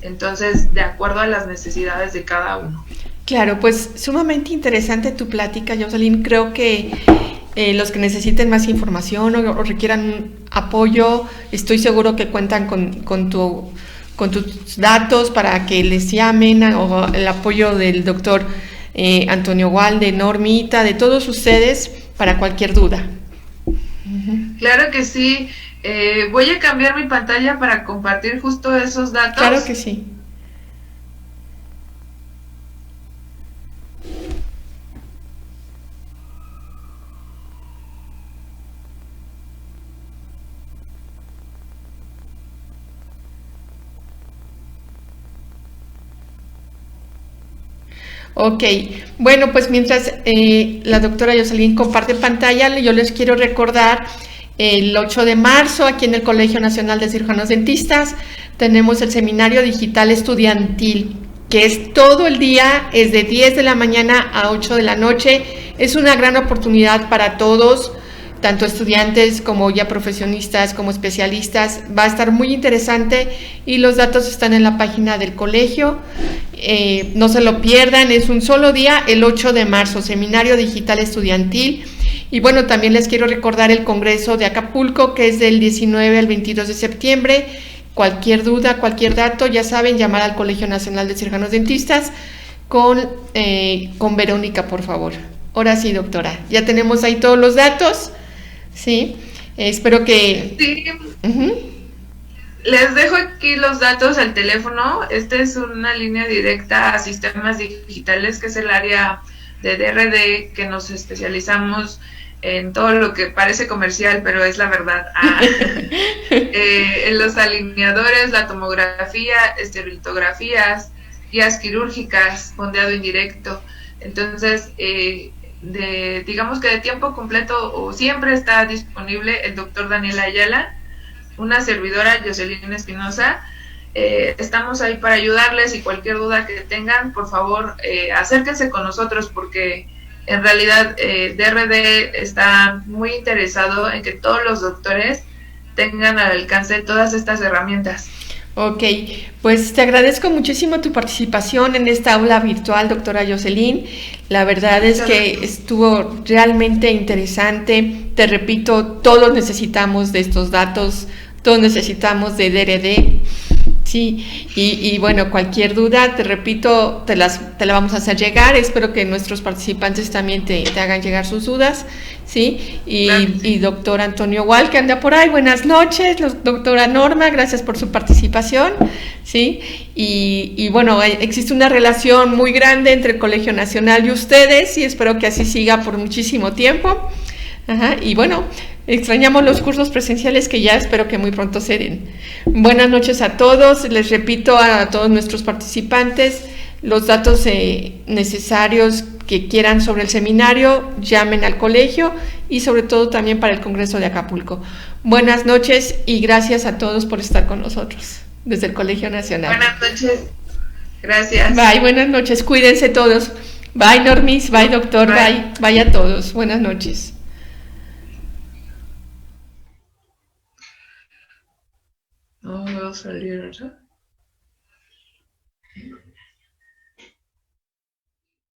Entonces, de acuerdo a las necesidades de cada uno. Claro, pues sumamente interesante tu plática, Jocelyn. Creo que los que necesiten más información o requieran apoyo, estoy seguro que cuentan con tus datos para que les llamen, o el apoyo del doctor Antonio Walde, Normita, de todos ustedes para cualquier duda. Claro que sí. Voy a cambiar mi pantalla para compartir justo esos datos. Claro que sí. Ok, bueno, pues mientras la doctora Jocelyn comparte pantalla, yo les quiero recordar el 8 de marzo aquí en el Colegio Nacional de Cirujanos Dentistas tenemos el seminario digital estudiantil, que es todo el día, es de 10 de la mañana a 8 de la noche. Es una gran oportunidad para todos, tanto estudiantes como ya profesionistas, como especialistas. Va a estar muy interesante y los datos están en la página del colegio. No se lo pierdan, es un solo día, el 8 de marzo, Seminario Digital Estudiantil. Y bueno, también les quiero recordar el Congreso de Acapulco, que es del 19 al 22 de septiembre. Cualquier duda, cualquier dato, ya saben, llamar al Colegio Nacional de Cirujanos Dentistas con Verónica, por favor. Ahora sí, doctora, ya tenemos ahí todos los datos. Sí, espero que... Sí. Les dejo aquí los datos al teléfono. Esta es una línea directa a sistemas digitales, que es el área de DRD, que nos especializamos en todo lo que parece comercial, pero es la verdad. En los alineadores, la tomografía, estereolitografías, guías quirúrgicas, fondeado indirecto. Entonces, digamos que de tiempo completo o siempre está disponible el doctor Daniel Ayala, una servidora, Jocelyn Espinosa. Estamos ahí para ayudarles, y cualquier duda que tengan, por favor, acérquense con nosotros, porque en realidad DRD está muy interesado en que todos los doctores tengan al alcance todas estas herramientas. Ok, pues te agradezco muchísimo tu participación en esta aula virtual, doctora Jocelyn. La verdad es que estuvo realmente interesante. Te repito, todos necesitamos de estos datos, todos necesitamos de DRD. Sí, y bueno, cualquier duda, te repito, te la vamos a hacer llegar. Espero que nuestros participantes también te hagan llegar sus dudas, ¿sí? Y doctor Antonio Wal, que anda por ahí, buenas noches. Doctora Norma, gracias por su participación, ¿sí? Y bueno, existe una relación muy grande entre el Colegio Nacional y ustedes, y espero que así siga por muchísimo tiempo. Ajá, y bueno, extrañamos los cursos presenciales, que ya espero que muy pronto se den. Buenas noches a todos. Les repito a todos nuestros participantes los datos necesarios que quieran sobre el seminario, llamen al colegio, y sobre todo también para el Congreso de Acapulco. Buenas noches y gracias a todos por estar con nosotros desde el Colegio Nacional. Buenas noches. Gracias. Bye, buenas noches. Cuídense todos. Bye, Normis. Bye, doctor. Bye. Bye a todos. Buenas noches. No veo salir, ¿verdad?